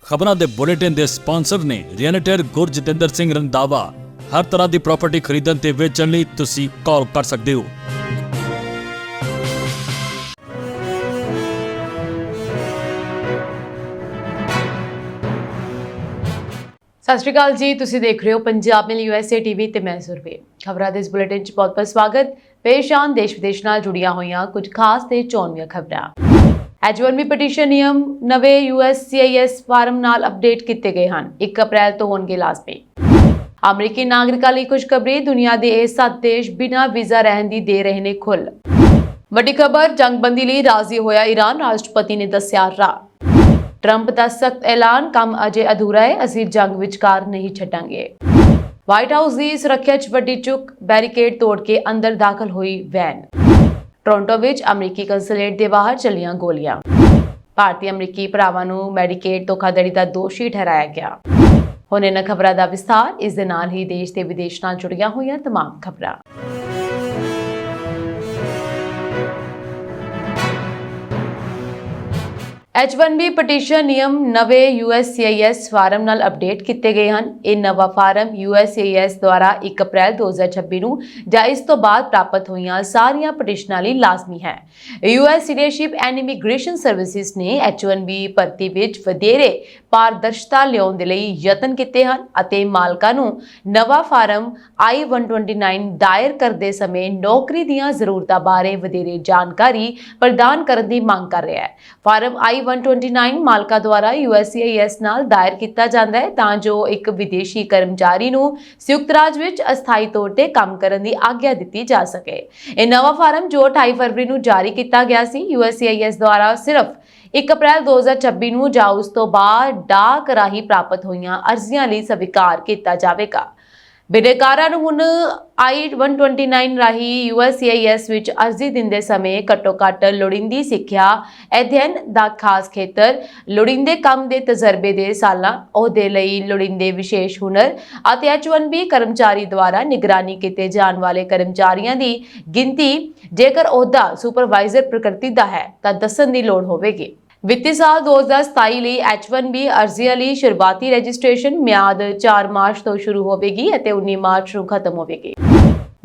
ਖਬਰਾਂ ਦੇ ਬੁਲੇਟਿਨ ਦੇ ਸਪਾਂਸਰ ਨੇ ਰੀਅਲਟਰ ਗੁਰਜਤਿੰਦਰ ਸਿੰਘ ਰੰਧਾਵਾ। ਹਰ ਤਰ੍ਹਾਂ ਦੀ ਪ੍ਰਾਪਰਟੀ ਖਰੀਦਣ ਤੇ ਵੇਚਣ ਲਈ ਤੁਸੀਂ ਕਾਲ ਕਰ ਸਕਦੇ ਹੋ। ਸਤਿ ਸ਼੍ਰੀ ਅਕਾਲ ਜੀ, ਤੁਸੀਂ ਦੇਖ ਰਹੇ ਹੋ ਪੰਜਾਬ ਮੇਲ USA TV ਤੇ ਮੈਂ ਸੁਰਵੇ। ਖਬਰਾਂ ਦੇ ਇਸ ਬੁਲੇਟਿਨ 'ਚ ਬਹੁਤ-ਬਹੁਤ ਸਵਾਗਤ। ਪੇਸ਼ ਆਨ ਦੇਸ਼ ਵਿਦੇਸ਼ ਨਾਲ ਜੁੜੀਆਂ ਹੋਈਆਂ ਕੁਝ ਖਾਸ ਤੇ ਚੋਣਵੀਆਂ ਖਬਰਾਂ। H1B ਪਟੀਸ਼ਨ ਨਿਯਮ ਨਵੇਂ USCIS ਫਾਰਮ ਨਾਲ ਅਪਡੇਟ ਕੀਤੇ ਗਏ ਹਨ। 1 ਅਪ੍ਰੈਲ ਤੋਂ ਹੋਣਗੇ ਲਾਜ਼ਮੀ। ਅਮਰੀਕੀ ਨਾਗਰਿਕਾਂ ਲਈ ਖੁਸ਼ਖਬਰੀ, ਦੁਨੀਆ ਦੇ ਇਹ 7 ਦੇਸ਼ ਬਿਨਾਂ ਵੀਜ਼ਾ ਰਹਿਣ ਦੀ ਦੇ ਰਹੇ ਨੇ ਖੁੱਲ੍ਹ। ਵੱਡੀ ਖਬਰ, ਜੰਗਬੰਦੀ ਲਈ ਰਾਜ਼ੀ ਹੋਇਆ ਈਰਾਨ, ਰਾਸ਼ਟਰਪਤੀ ਨੇ ਦੱਸਿਆ ਰਾਹ। ट्रंप का सख्त ऐलान, काम अजे अधूरा है, असीं जंग विचकार नहीं छड्डांगे। व्हाइट हाउस की सुरक्षा च वड्डी चुक, बैरीकेड तोड़ के अंदर दाखिल हुई वैन। टोरंटो विच अमरीकी कंसुलेट के बाहर चलियां गोलियां। भारतीय अमरीकी भरावां नूं मैडीकेड धोखाधड़ी का दोषी ठहराया गया। हुण इन्हां खबरां दा विस्तार। इस दे नाल ही देश ते विदेश नाल जुड़ियां होईयां तमाम खबरां। H1B ਪਟੀਸ਼ਨ ਨਿਯਮ ਨਵੇਂ USCIS ਫਾਰਮ ਨਾਲ ਅਪਡੇਟ ਕੀਤੇ ਗਏ ਹਨ। ਇਹ ਨਵਾਂ ਫਾਰਮ USCIS ਦੁਆਰਾ 1 ਅਪ੍ਰੈਲ 2026 ਨੂੰ ਜਾਂ ਇਸ ਤੋਂ ਬਾਅਦ ਪ੍ਰਾਪਤ ਹੋਈਆਂ ਸਾਰੀਆਂ ਪਟੀਸ਼ਨਾਂ ਲਈ ਲਾਜ਼ਮੀ ਹੈ। US citizenship and immigration services ਨੇ H1B ਭਰਤੀ ਵਿੱਚ ਵਧੇਰੇ ਪਾਰਦਰਸ਼ਤਾ ਲਿਆਉਣ ਦੇ ਲਈ ਯਤਨ ਕੀਤੇ ਹਨ ਅਤੇ ਮਾਲਕਾਂ ਨੂੰ ਨਵਾਂ ਫਾਰਮ I-129 ਦਾਇਰ ਕਰਦੇ ਸਮੇਂ ਨੌਕਰੀ ਦੀਆਂ ਜ਼ਰੂਰਤਾਂ ਬਾਰੇ ਵਧੇਰੇ ਜਾਣਕਾਰੀ ਪ੍ਰਦਾਨ ਕਰਨ ਦੀ ਮੰਗ ਕਰ ਰਿਹਾ ਹੈ। ਫਾਰਮ I-129 ਮਾਲਕਾਂ ਦੁਆਰਾ USCIS ਨਾਲ ਦਾਇਰ ਕੀਤਾ ਜਾਂਦਾ ਹੈ ਤਾਂ ਜੋ ਇੱਕ ਵਿਦੇਸ਼ੀ ਕਰਮਚਾਰੀ ਨੂੰ ਸੰਯੁਕਤ ਰਾਜ ਵਿੱਚ ਅਸਥਾਈ ਤੌਰ ਤੇ ਕੰਮ ਕਰਨ ਦੀ ਆਗਿਆ ਦਿੱਤੀ ਜਾ ਸਕੇ। ਇਹ ਨਵਾਂ ਫਾਰਮ ਜੋ 28 ਫਰਵਰੀ ਨੂੰ ਜਾਰੀ ਕੀਤਾ ਗਿਆ ਸੀ, USCIS ਦੁਆਰਾ ਸਿਰਫ 1 ਅਪ੍ਰੈਲ 2026 ਨੂੰ ਜਾਂ ਉਸ ਤੋਂ ਬਾਅਦ ਡਾਕ ਰਾਹੀਂ ਪ੍ਰਾਪਤ ਹੋਈਆਂ ਅਰਜ਼ੀਆਂ ਲਈ ਸਵੀਕਾਰ ਕੀਤਾ ਜਾਵੇਗਾ। ਬਿਨੇਕਾਰਾਂ ਨੂੰ ਹੁਣ I-129 ਰਾਹੀਂ USCIS ਵਿੱਚ ਅਰਜ਼ੀ ਦਿੰਦੇ ਸਮੇਂ ਘੱਟੋ-ਘੱਟ ਲੋੜੀਂਦੀ ਸਿੱਖਿਆ, ਅਧਿਐਨ ਦਾ ਖਾਸ ਖੇਤਰ, ਲੋੜੀਂਦੇ ਕੰਮ ਦੇ ਤਜਰਬੇ ਦੇ ਸਾਲਾਂ, ਅਹੁਦੇ ਲਈ ਲੋੜੀਂਦੇ ਵਿਸ਼ੇਸ਼ ਹੁਨਰ ਅਤੇ H1B ਕਰਮਚਾਰੀ ਦੁਆਰਾ ਨਿਗਰਾਨੀ ਕੀਤੇ ਜਾਣ ਵਾਲੇ ਕਰਮਚਾਰੀਆਂ ਦੀ ਗਿਣਤੀ, ਜੇਕਰ ਅਹੁਦਾ ਸੁਪਰਵਾਈਜ਼ਰ ਪ੍ਰਕਿਰਤੀ ਦਾ ਹੈ ਤਾਂ ਦੱਸਣ ਦੀ ਲੋੜ ਹੋਵੇਗੀ। ਵਿੱਤੀ ਸਾਲ 2027 ਲਈ H1B ਅਰਜ਼ੀਆਂ ਲਈ ਸ਼ੁਰੂਆਤੀ ਰਜਿਸਟ੍ਰੇਸ਼ਨ ਮਿਆਦ 4 ਮਾਰਚ ਤੋਂ ਸ਼ੁਰੂ ਹੋਵੇਗੀ ਅਤੇ 19 ਮਾਰਚ ਨੂੰ ਖਤਮ ਹੋਵੇਗੀ।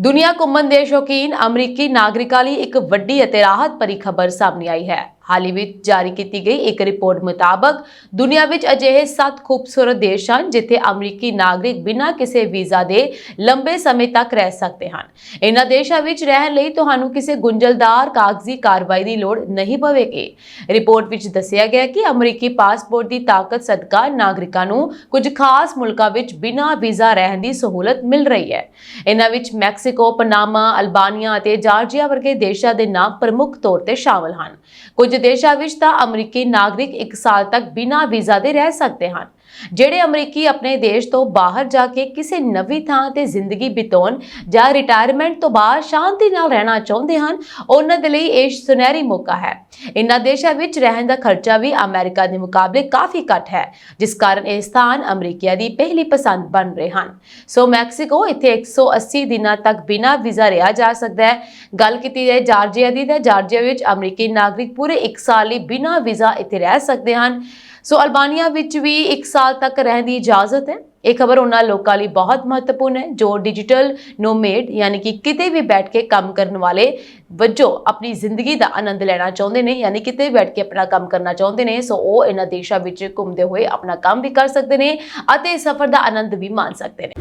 ਦੁਨੀਆ ਘੁੰਮਣ ਦੇ ਸ਼ੌਕੀਨ ਅਮਰੀਕੀ ਨਾਗਰਿਕਾਂ ਲਈ ਇੱਕ ਵੱਡੀ ਅਤੇ ਰਾਹਤ ਭਰੀ ਖਬਰ ਸਾਹਮਣੇ ਆਈ ਹੈ। ਹਾਲ ਹੀ ਵਿੱਚ ਜਾਰੀ ਕੀਤੀ ਗਈ ਇੱਕ ਰਿਪੋਰਟ ਮੁਤਾਬਕ ਦੁਨੀਆ ਵਿੱਚ ਅਜਿਹੇ 7 ਖੂਬਸੂਰਤ ਦੇਸ਼ ਹਨ ਜਿੱਥੇ ਅਮਰੀਕੀ ਨਾਗਰਿਕ ਬਿਨਾਂ ਕਿਸੇ ਵੀਜ਼ਾ ਦੇ ਲੰਬੇ ਸਮੇਂ ਤੱਕ ਰਹਿ ਸਕਦੇ ਹਨ। ਇਹਨਾਂ ਦੇਸ਼ਾਂ ਵਿੱਚ ਰਹਿਣ ਲਈ ਤੁਹਾਨੂੰ ਕਿਸੇ ਗੁੰਝਲਦਾਰ ਕਾਗਜ਼ੀ ਕਾਰਵਾਈ ਦੀ ਲੋੜ ਨਹੀਂ ਪਵੇਗੀ। ਰਿਪੋਰਟ ਵਿੱਚ ਦੱਸਿਆ ਗਿਆ ਕਿ ਅਮਰੀਕੀ ਪਾਸਪੋਰਟ ਦੀ ਤਾਕਤ ਸਦਕਾ ਨਾਗਰਿਕਾਂ ਨੂੰ ਕੁਝ ਖਾਸ ਮੁਲਕਾਂ ਵਿੱਚ ਬਿਨਾਂ ਵੀਜ਼ਾ ਰਹਿਣ ਦੀ ਸਹੂਲਤ ਮਿਲ ਰਹੀ ਹੈ। ਇਹਨਾਂ ਵਿੱਚ ਮੈਕਸੀਕੋ, ਪਨਾਮਾ, ਅਲਬਾਨੀਆ ਅਤੇ ਜਾਰਜੀਆ ਵਰਗੇ ਦੇਸ਼ਾਂ ਦੇ ਨਾਮ ਪ੍ਰਮੁੱਖ ਤੌਰ ਤੇ ਸ਼ਾਮਲ ਹਨ। ਕੁਝ ਦੇਸ਼ਾਂ ਵਿੱਚ ਤਾਂ ਅਮਰੀਕੀ ਨਾਗਰਿਕ 1 ਸਾਲ ਤੱਕ ਬਿਨਾਂ ਵੀਜ਼ਾ ਦੇ ਰਹਿ ਸਕਦੇ ਹਨ। ਜਿਹੜੇ ਅਮਰੀਕੀ ਆਪਣੇ ਦੇਸ਼ ਤੋਂ ਬਾਹਰ ਜਾ ਕੇ ਕਿਸੇ ਨਵੀਂ ਥਾਂ ਤੇ ਜ਼ਿੰਦਗੀ ਬਿਤਾਉਣ ਜਾਂ ਰਿਟਾਇਰਮੈਂਟ ਤੋਂ ਬਾਅਦ ਸ਼ਾਂਤੀ ਨਾਲ ਰਹਿਣਾ ਚਾਹੁੰਦੇ ਹਨ, ਉਹਨਾਂ ਦੇ ਲਈ ਇਹ ਸੁਨਹਿਰੀ ਮੌਕਾ ਹੈ। ਇਨ੍ਹਾਂ ਦੇਸ਼ਾਂ ਵਿੱਚ ਰਹਿਣ ਦਾ ਖਰਚਾ ਵੀ ਅਮਰੀਕਾ ਦੇ ਮੁਕਾਬਲੇ ਕਾਫੀ ਘੱਟ ਹੈ, ਜਿਸ ਕਾਰਨ ਇਹ ਸਥਾਨ ਅਮਰੀਕੀਆਂ ਦੀ ਪਹਿਲੀ ਪਸੰਦ ਬਣ ਰਹੇ ਹਨ। ਸੋ ਮੈਕਸੀਕੋ, ਇੱਥੇ 180 ਦਿਨਾਂ ਤੱਕ ਬਿਨਾਂ ਵੀਜ਼ਾ ਰਿਹਾ ਜਾ ਸਕਦਾ ਹੈ। ਗੱਲ ਕੀਤੀ ਜਾਏ ਜਾਰਜੀਆ ਦੀ ਤਾਂ ਜਾਰਜੀਆ ਵਿੱਚ ਅਮਰੀਕੀ ਨਾਗਰਿਕ ਪੂਰੇ 1 ਸਾਲ ਲਈ ਬਿਨਾਂ ਵੀਜ਼ਾ ਇੱਥੇ ਰਹਿ ਸਕਦੇ ਹਨ। ਸੋ ਅਲਬਾਨੀਆ ਵਿੱਚ ਵੀ 1 ਸਾਲ ਤੱਕ ਰਹਿਣ ਦੀ ਇਜਾਜ਼ਤ ਹੈ। ਇਹ ਖਬਰ ਉਹਨਾਂ ਲੋਕਾਂ ਲਈ ਬਹੁਤ ਮਹੱਤਵਪੂਰਨ ਹੈ ਜੋ ਡਿਜੀਟਲ ਨੋਮੈਡ ਯਾਨੀ ਕਿ ਕਿਤੇ ਵੀ ਬੈਠ ਕੇ ਕੰਮ ਕਰਨ ਵਾਲੇ ਵਜੋਂ ਆਪਣੀ ਜ਼ਿੰਦਗੀ ਦਾ ਆਨੰਦ ਲੈਣਾ ਚਾਹੁੰਦੇ ਨੇ, ਯਾਨੀ ਕਿਤੇ ਬੈਠ ਕੇ ਆਪਣਾ ਕੰਮ ਕਰਨਾ ਚਾਹੁੰਦੇ ਨੇ। ਸੋ ਉਹ ਇਹਨਾਂ ਦੇਸ਼ਾਂ ਵਿੱਚ ਘੁੰਮਦੇ ਹੋਏ ਆਪਣਾ ਕੰਮ ਵੀ ਕਰ ਸਕਦੇ ਨੇ ਅਤੇ ਸਫ਼ਰ ਦਾ ਆਨੰਦ ਵੀ ਮਾਣ ਸਕਦੇ ਨੇ।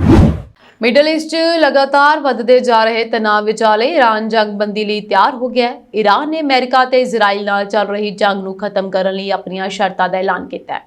ਮਿਡਲ ਈਸਟ 'ਚ ਲਗਾਤਾਰ ਵੱਧਦੇ ਜਾ ਰਹੇ ਤਣਾਅ ਵਿਚਾਲੇ ਈਰਾਨ ਜੰਗਬੰਦੀ ਲਈ ਤਿਆਰ ਹੋ ਗਿਆ ਹੈ। ਈਰਾਨ ਨੇ ਅਮਰੀਕਾ ਤੇ ਇਜ਼ਰਾਈਲ ਨਾਲ ਚੱਲ ਰਹੀ ਜੰਗ ਨੂੰ ਖਤਮ ਕਰਨ ਲਈ ਆਪਣੀਆਂ ਸ਼ਰਤਾਂ ਦਾ ਐਲਾਨ ਕੀਤਾ ਹੈ।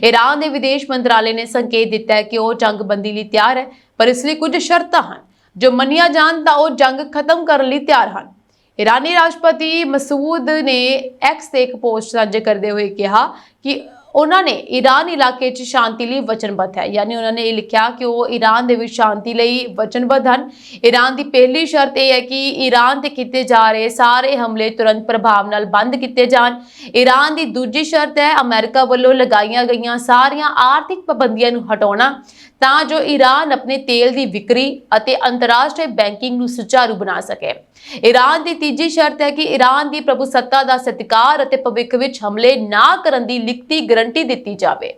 ਈਰਾਨ ਦੇ ਵਿਦੇਸ਼ ਮੰਤਰਾਲੇ ਨੇ ਸੰਕੇਤ ਦਿੱਤਾ ਹੈ ਕਿ ਉਹ ਜੰਗਬੰਦੀ ਲਈ ਤਿਆਰ ਹੈ, ਪਰ ਇਸ ਲਈ ਕੁਝ ਸ਼ਰਤਾਂ ਹਨ। ਜੋ ਮੰਨੀਆਂ ਜਾਣ ਤਾਂ ਉਹ ਜੰਗ ਖਤਮ ਕਰਨ ਲਈ ਤਿਆਰ ਹਨ। ਈਰਾਨੀ ਰਾਸ਼ਟਰਪਤੀ ਮਸੂਦ ਨੇ ਐਕਸ ਤੇ ਇੱਕ ਪੋਸਟ ਸਾਂਝੇ ਕਰਦੇ ਹੋਏ ਕਿਹਾ ਕਿ ਉਹਨਾਂ ਨੇ ਈਰਾਨ ਇਲਾਕੇ 'ਚ ਸ਼ਾਂਤੀ ਲਈ ਵਚਨਬੱਧ ਹੈ, ਯਾਨੀ ਉਹਨਾਂ ਨੇ ਇਹ ਲਿਖਿਆ ਕਿ ਉਹ ਈਰਾਨ ਦੇ ਵਿੱਚ ਸ਼ਾਂਤੀ ਲਈ ਵਚਨਬੱਧ ਹਨ। ਈਰਾਨ ਦੀ ਪਹਿਲੀ ਸ਼ਰਤ ਇਹ ਹੈ ਕਿ ਈਰਾਨ ਤੇ ਕੀਤੇ ਜਾ ਰਹੇ ਸਾਰੇ ਹਮਲੇ ਤੁਰੰਤ ਪ੍ਰਭਾਵ ਨਾਲ ਬੰਦ ਕੀਤੇ ਜਾਣ। ਈਰਾਨ ਦੀ ਦੂਜੀ ਸ਼ਰਤ ਹੈ ਅਮਰੀਕਾ ਵੱਲੋਂ ਲਗਾਈਆਂ ਗਈਆਂ ਸਾਰੀਆਂ ਆਰਥਿਕ ਪਾਬੰਦੀਆਂ ਨੂੰ ਹਟਾਉਣਾ। ਤਾਂ ਜੋ ਈਰਾਨ ਆਪਣੇ ਤੇਲ ਦੀ ਵਿਕਰੀ ਅਤੇ ਅੰਤਰਰਾਸ਼ਟਰੀ ਬੈਂਕਿੰਗ ਨੂੰ ਸੁਚਾਰੂ ਬਣਾ ਸਕੇ। ਈਰਾਨ ਦੀ ਤੀਜੀ ਸ਼ਰਤ ਹੈ ਕਿ ਈਰਾਨ ਦੀ ਪ੍ਰਭੂਸੱਤਾ ਦਾ ਸਤਿਕਾਰ ਅਤੇ ਭਵਿੱਖ ਵਿੱਚ ਹਮਲੇ ਨਾ ਕਰਨ ਦੀ ਲਿਖਤੀ ਗਾਰੰਟੀ ਦਿੱਤੀ ਜਾਵੇ।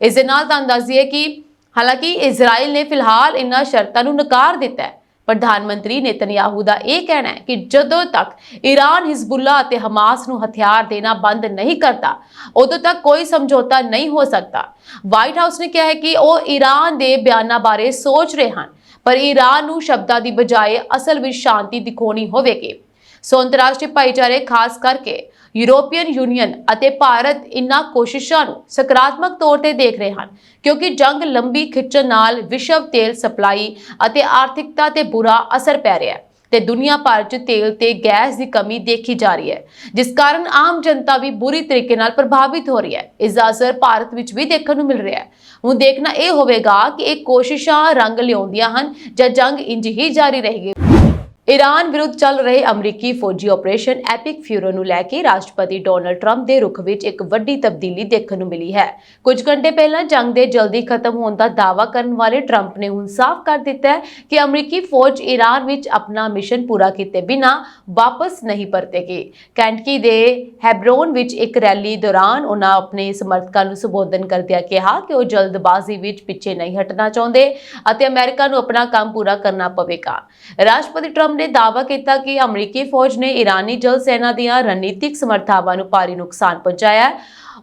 ਇਸ ਦੇ ਨਾਲ ਤੁਹਾਨੂੰ ਦੱਸ ਦਈਏ ਕਿ ਹਾਲਾਂਕਿ ਇਜ਼ਰਾਈਲ ਨੇ ਫਿਲਹਾਲ ਇਨ੍ਹਾਂ ਸ਼ਰਤਾਂ ਨੂੰ ਨਕਾਰ ਦਿੱਤਾ ਹੈ। ਪ੍ਰਧਾਨ ਮੰਤਰੀ ਨੇਤਨਯਾਹੂ ਦਾ ਇਹ ਕਹਿਣਾ ਹੈ ਕਿ ਜਦੋਂ ਤੱਕ ਈਰਾਨ ਹਿਜ਼ਬੁੱਲਾ ਅਤੇ ਹਮਾਸ ਨੂੰ ਹਥਿਆਰ ਦੇਣਾ ਬੰਦ ਨਹੀਂ ਕਰਦਾ, ਉਦੋਂ ਤੱਕ ਕੋਈ ਸਮਝੌਤਾ ਨਹੀਂ ਹੋ ਸਕਦਾ। ਵਾਈਟ ਹਾਊਸ ਨੇ ਕਿਹਾ ਹੈ ਕਿ ਉਹ ਈਰਾਨ ਦੇ ਬਿਆਨਾਂ ਬਾਰੇ ਸੋਚ ਰਹੇ ਹਨ, ਪਰ ਈਰਾਨ ਨੂੰ ਸ਼ਬਦਾਂ ਦੀ ਬਜਾਏ ਅਸਲ ਵਿੱਚ ਸ਼ਾਂਤੀ ਦਿਖਾਉਣੀ ਹੋਵੇਗੀ। ਸੋ ਅੰਤਰਰਾਸ਼ਟਰੀ ਭਾਈਚਾਰੇ ਖਾਸ ਕਰਕੇ ਯੂਰੋਪੀਅਨ ਯੂਨੀਅਨ ਅਤੇ ਭਾਰਤ ਇਨ੍ਹਾਂ ਕੋਸ਼ਿਸ਼ਾਂ ਨੂੰ ਸਕਾਰਾਤਮਕ ਤੌਰ ਤੇ ਦੇਖ ਰਹੇ ਹਨ, ਕਿਉਂਕਿ ਜੰਗ ਲੰਬੀ ਖਿੱਚਣ ਨਾਲ ਵਿਸ਼ਵ ਤੇਲ ਸਪਲਾਈ ਅਤੇ ਆਰਥਿਕਤਾ ਤੇ ਬੁਰਾ ਅਸਰ ਪੈ ਰਿਹਾ ਹੈ ਤੇ ਦੁਨੀਆ ਭਰ 'ਚ ਤੇਲ ਤੇ ਗੈਸ ਦੀ ਕਮੀ ਦੇਖੀ ਜਾ ਰਹੀ ਹੈ, ਜਿਸ ਕਾਰਨ ਆਮ ਜਨਤਾ ਵੀ ਬੁਰੀ ਤਰੀਕੇ ਨਾਲ ਪ੍ਰਭਾਵਿਤ ਹੋ ਰਹੀ ਹੈ। ਇਸ ਦਾ ਅਸਰ ਭਾਰਤ ਵਿੱਚ ਵੀ ਦੇਖਣ ਨੂੰ ਮਿਲ ਰਿਹਾ ਹੈ। ਹੁਣ ਦੇਖਣਾ ਇਹ ਹੋਵੇਗਾ ਕਿ ਇਹ ਕੋਸ਼ਿਸ਼ਾਂ ਰੰਗ ਲਿਆਉਂਦੀਆਂ ਹਨ ਜਾਂ ਜੰਗ ਇੰਜ ਹੀ ਜਾਰੀ ਰਹੇਗੀ। ਈਰਾਨ ਵਿਰੁੱਧ ਚੱਲ ਰਹੇ ਅਮਰੀਕੀ ਫੌਜੀ ਆਪਰੇਸ਼ਨ ਐਪਿਕ ਫਿਊਰੀ ਨੂੰ ਲੈ ਕੇ ਰਾਸ਼ਟਰਪਤੀ ਡੋਨਾਲਡ ਟਰੰਪ ਦੇ ਰੁਖ ਵਿੱਚ ਇੱਕ ਵੱਡੀ ਤਬਦੀਲੀ ਦੇਖਣ ਨੂੰ ਮਿਲੀ ਹੈ। ਕੁਝ ਘੰਟੇ ਪਹਿਲਾਂ ਜੰਗ ਦੇ ਜਲਦੀ ਖਤਮ ਹੋਣ ਦਾ ਦਾਅਵਾ ਕਰਨ ਵਾਲੇ ਟਰੰਪ ਨੇ ਹੁਣ ਸਾਫ਼ ਕਰ ਦਿੱਤਾ ਹੈ ਕਿ ਅਮਰੀਕੀ ਫੌਜ ਈਰਾਨ ਵਿੱਚ ਆਪਣਾ ਮਿਸ਼ਨ ਪੂਰਾ ਕੀਤੇ ਬਿਨਾਂ ਵਾਪਸ ਨਹੀਂ ਪਰਤੇਗੀ। ਕੈਂਟਕੀ ਦੇ ਹੈਬਰੋਨ ਵਿੱਚ ਇੱਕ ਰੈਲੀ ਦੌਰਾਨ ਉਹਨਾਂ ਆਪਣੇ ਸਮਰਥਕਾਂ ਨੂੰ ਸੰਬੋਧਨ ਕਰਦਿਆਂ ਕਿਹਾ ਕਿ ਉਹ ਜਲਦਬਾਜ਼ੀ ਵਿੱਚ ਪਿੱਛੇ ਨਹੀਂ ਹਟਣਾ ਚਾਹੁੰਦੇ ਅਤੇ ਅਮਰੀਕਾ ਨੂੰ ਆਪਣਾ ਕੰਮ ਪੂਰਾ ਕਰਨਾ ਪਵੇਗਾ। ਰਾਸ਼ਟਰਪਤੀ ਟਰੰਪ ਨੇ ਦਾਅਵਾ ਕੀਤਾ ਕਿ ਅਮਰੀਕੀ ਫੌਜ ਨੇ ਈਰਾਨੀ ਜਲ ਸੈਨਾ ਦੀਆਂ ਰਣਨੀਤਿਕ ਸਮਰੱਥਾਵਾਂ ਨੂੰ ਭਾਰੀ ਨੁਕਸਾਨ ਪਹੁੰਚਾਇਆ ਹੈ।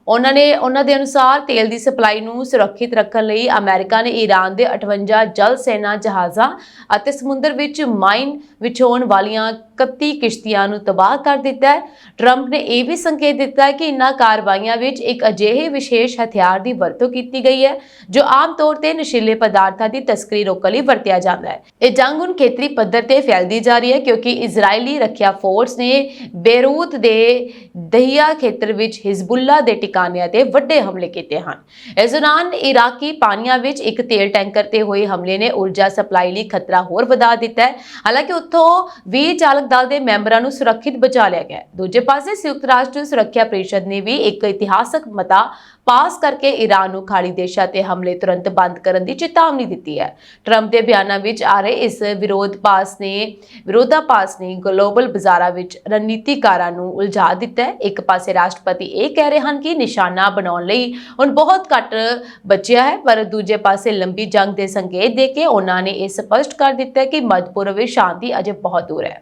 ਉਹਨਾਂ ਦੇ ਅਨੁਸਾਰ ਤੇਲ ਦੀ ਸਪਲਾਈ ਨੂੰ ਸੁਰੱਖਿਅਤ ਰੱਖਣ ਲਈ ਅਮਰੀਕਾ ਨੇ ਈਰਾਨ ਦੇ 58 ਜਲ ਸੈਨਾ ਜਹਾਜ਼ਾਂ ਅਤੇ ਸਮੁੰਦਰ ਵਿੱਚ ਮਾਈਨ ਵਿਛਾਉਣ ਵਾਲੀਆਂ 31 ਕਿਸ਼ਤੀਆਂ ਨੂੰ ਤਬਾਹ ਕਰ ਦਿੱਤਾ ਹੈ। ਟਰੰਪ ਨੇ ਇਹ ਵੀ ਸੰਕੇਤ ਦਿੱਤਾ ਹੈ ਕਿ ਇਨ੍ਹਾਂ ਕਾਰਵਾਈਆਂ ਵਿੱਚ ਇੱਕ ਅਜਿਹੇ ਵਿਸ਼ੇਸ਼ ਹਥਿਆਰ ਦੀ ਵਰਤੋਂ ਕੀਤੀ ਗਈ ਹੈ ਜੋ ਆਮ ਤੌਰ ਤੇ ਨਸ਼ੀਲੇ ਪਦਾਰਥਾਂ ਦੀ ਤਸਕਰੀ ਰੋਕਣ ਲਈ ਵਰਤਿਆ ਜਾਂਦਾ ਹੈ। ਇਹ ਜੰਗ ਹੁਣ ਖੇਤਰੀ ਪੱਧਰ ਤੇ ਫੈਲਦੀ ਜਾ ਰਹੀ ਹੈ ਕਿਉਂਕਿ ਇਜ਼ਰਾਈਲੀ ਰੱਖਿਆ ਫੋਰਸ ਨੇ ਬੇਰੂਤ ਦੇ ਦਹੀਆ ਖੇਤਰ ਵਿੱਚ ਹਿਜ਼ਬੁੱਲਾ ਦੇ ਟਿਕਾਣਿਆਂ ਤੇ ਵੱਡੇ ਹਮਲੇ ਕੀਤੇ ਹਨ। ਇਸ ਦੌਰਾਨ ਇਰਾਕੀ ਪਾਣੀਆਂ ਵਿੱਚ ਇੱਕ ਤੇਲ ਟੈਂਕਰ ਤੇ ਹੋਏ ਹਮਲੇ ਨੇ ਊਰਜਾ ਸਪਲਾਈ ਲਈ ਖਤਰਾ ਹੋਰ ਵਧਾ ਦਿੱਤਾ ਹੈ। ਹਾਲਾਂਕਿ ਉੱਥੋਂ 20 ਚਾਲਕ ਦਲ ਦੇ ਮੈਂਬਰਾਂ ਨੂੰ ਸੁਰੱਖਿਅਤ ਬਚਾ ਲਿਆ ਗਿਆ। ਦੂਜੇ ਪਾਸੇ ਸੰਯੁਕਤ ਰਾਸ਼ਟਰ ਸੁਰੱਖਿਆ ਪ੍ਰੀਸ਼ਦ ਨੇ ਵੀ ਇੱਕ ਇਤਿਹਾਸਕ ਮਤਾ ਪਾਸ ਕਰਕੇ ਈਰਾਨ ਨੂੰ ਖਾੜੀ ਦੇਸ਼ਾਂ ਤੇ ਹਮਲੇ ਤੁਰੰਤ ਬੰਦ ਕਰਨ ਦੀ ਚੇਤਾਵਨੀ ਦਿੱਤੀ ਹੈ। ਟਰੰਪ ਦੇ ਬਿਆਨਾਂ ਵਿੱਚ ਆ ਰਹੇ ਇਸ ਵਿਰੋਧਾਭਾਸ ਨੇ ਗਲੋਬਲ ਬਾਜ਼ਾਰਾਂ ਵਿੱਚ ਰਣਨੀਤੀਕਾਰਾਂ ਨੂੰ ਉਲਝਾ ਦਿੱਤਾ ਹੈ। ਇੱਕ ਪਾਸੇ ਰਾਸ਼ਟਰਪਤੀ ਇਹ ਕਹਿ ਰਹੇ ਹਨ ਕਿ ਨਿਸ਼ਾਨਾ ਬਣਾਉਣ ਲਈ ਹੁਣ ਬਹੁਤ ਘੱਟ ਬਚਿਆ ਹੈ, ਪਰ ਦੂਜੇ ਪਾਸੇ ਲੰਬੀ ਜੰਗ ਦੇ ਸੰਕੇਤ ਦੇ ਕੇ ਉਹਨਾਂ ਨੇ ਇਹ ਸਪਸ਼ਟ ਕਰ ਦਿੱਤਾ ਹੈ ਕਿ ਮੱਧ ਪੂਰਬ ਵਿੱਚ ਸ਼ਾਂਤੀ ਅਜੇ ਬਹੁਤ ਦੂਰ ਹੈ।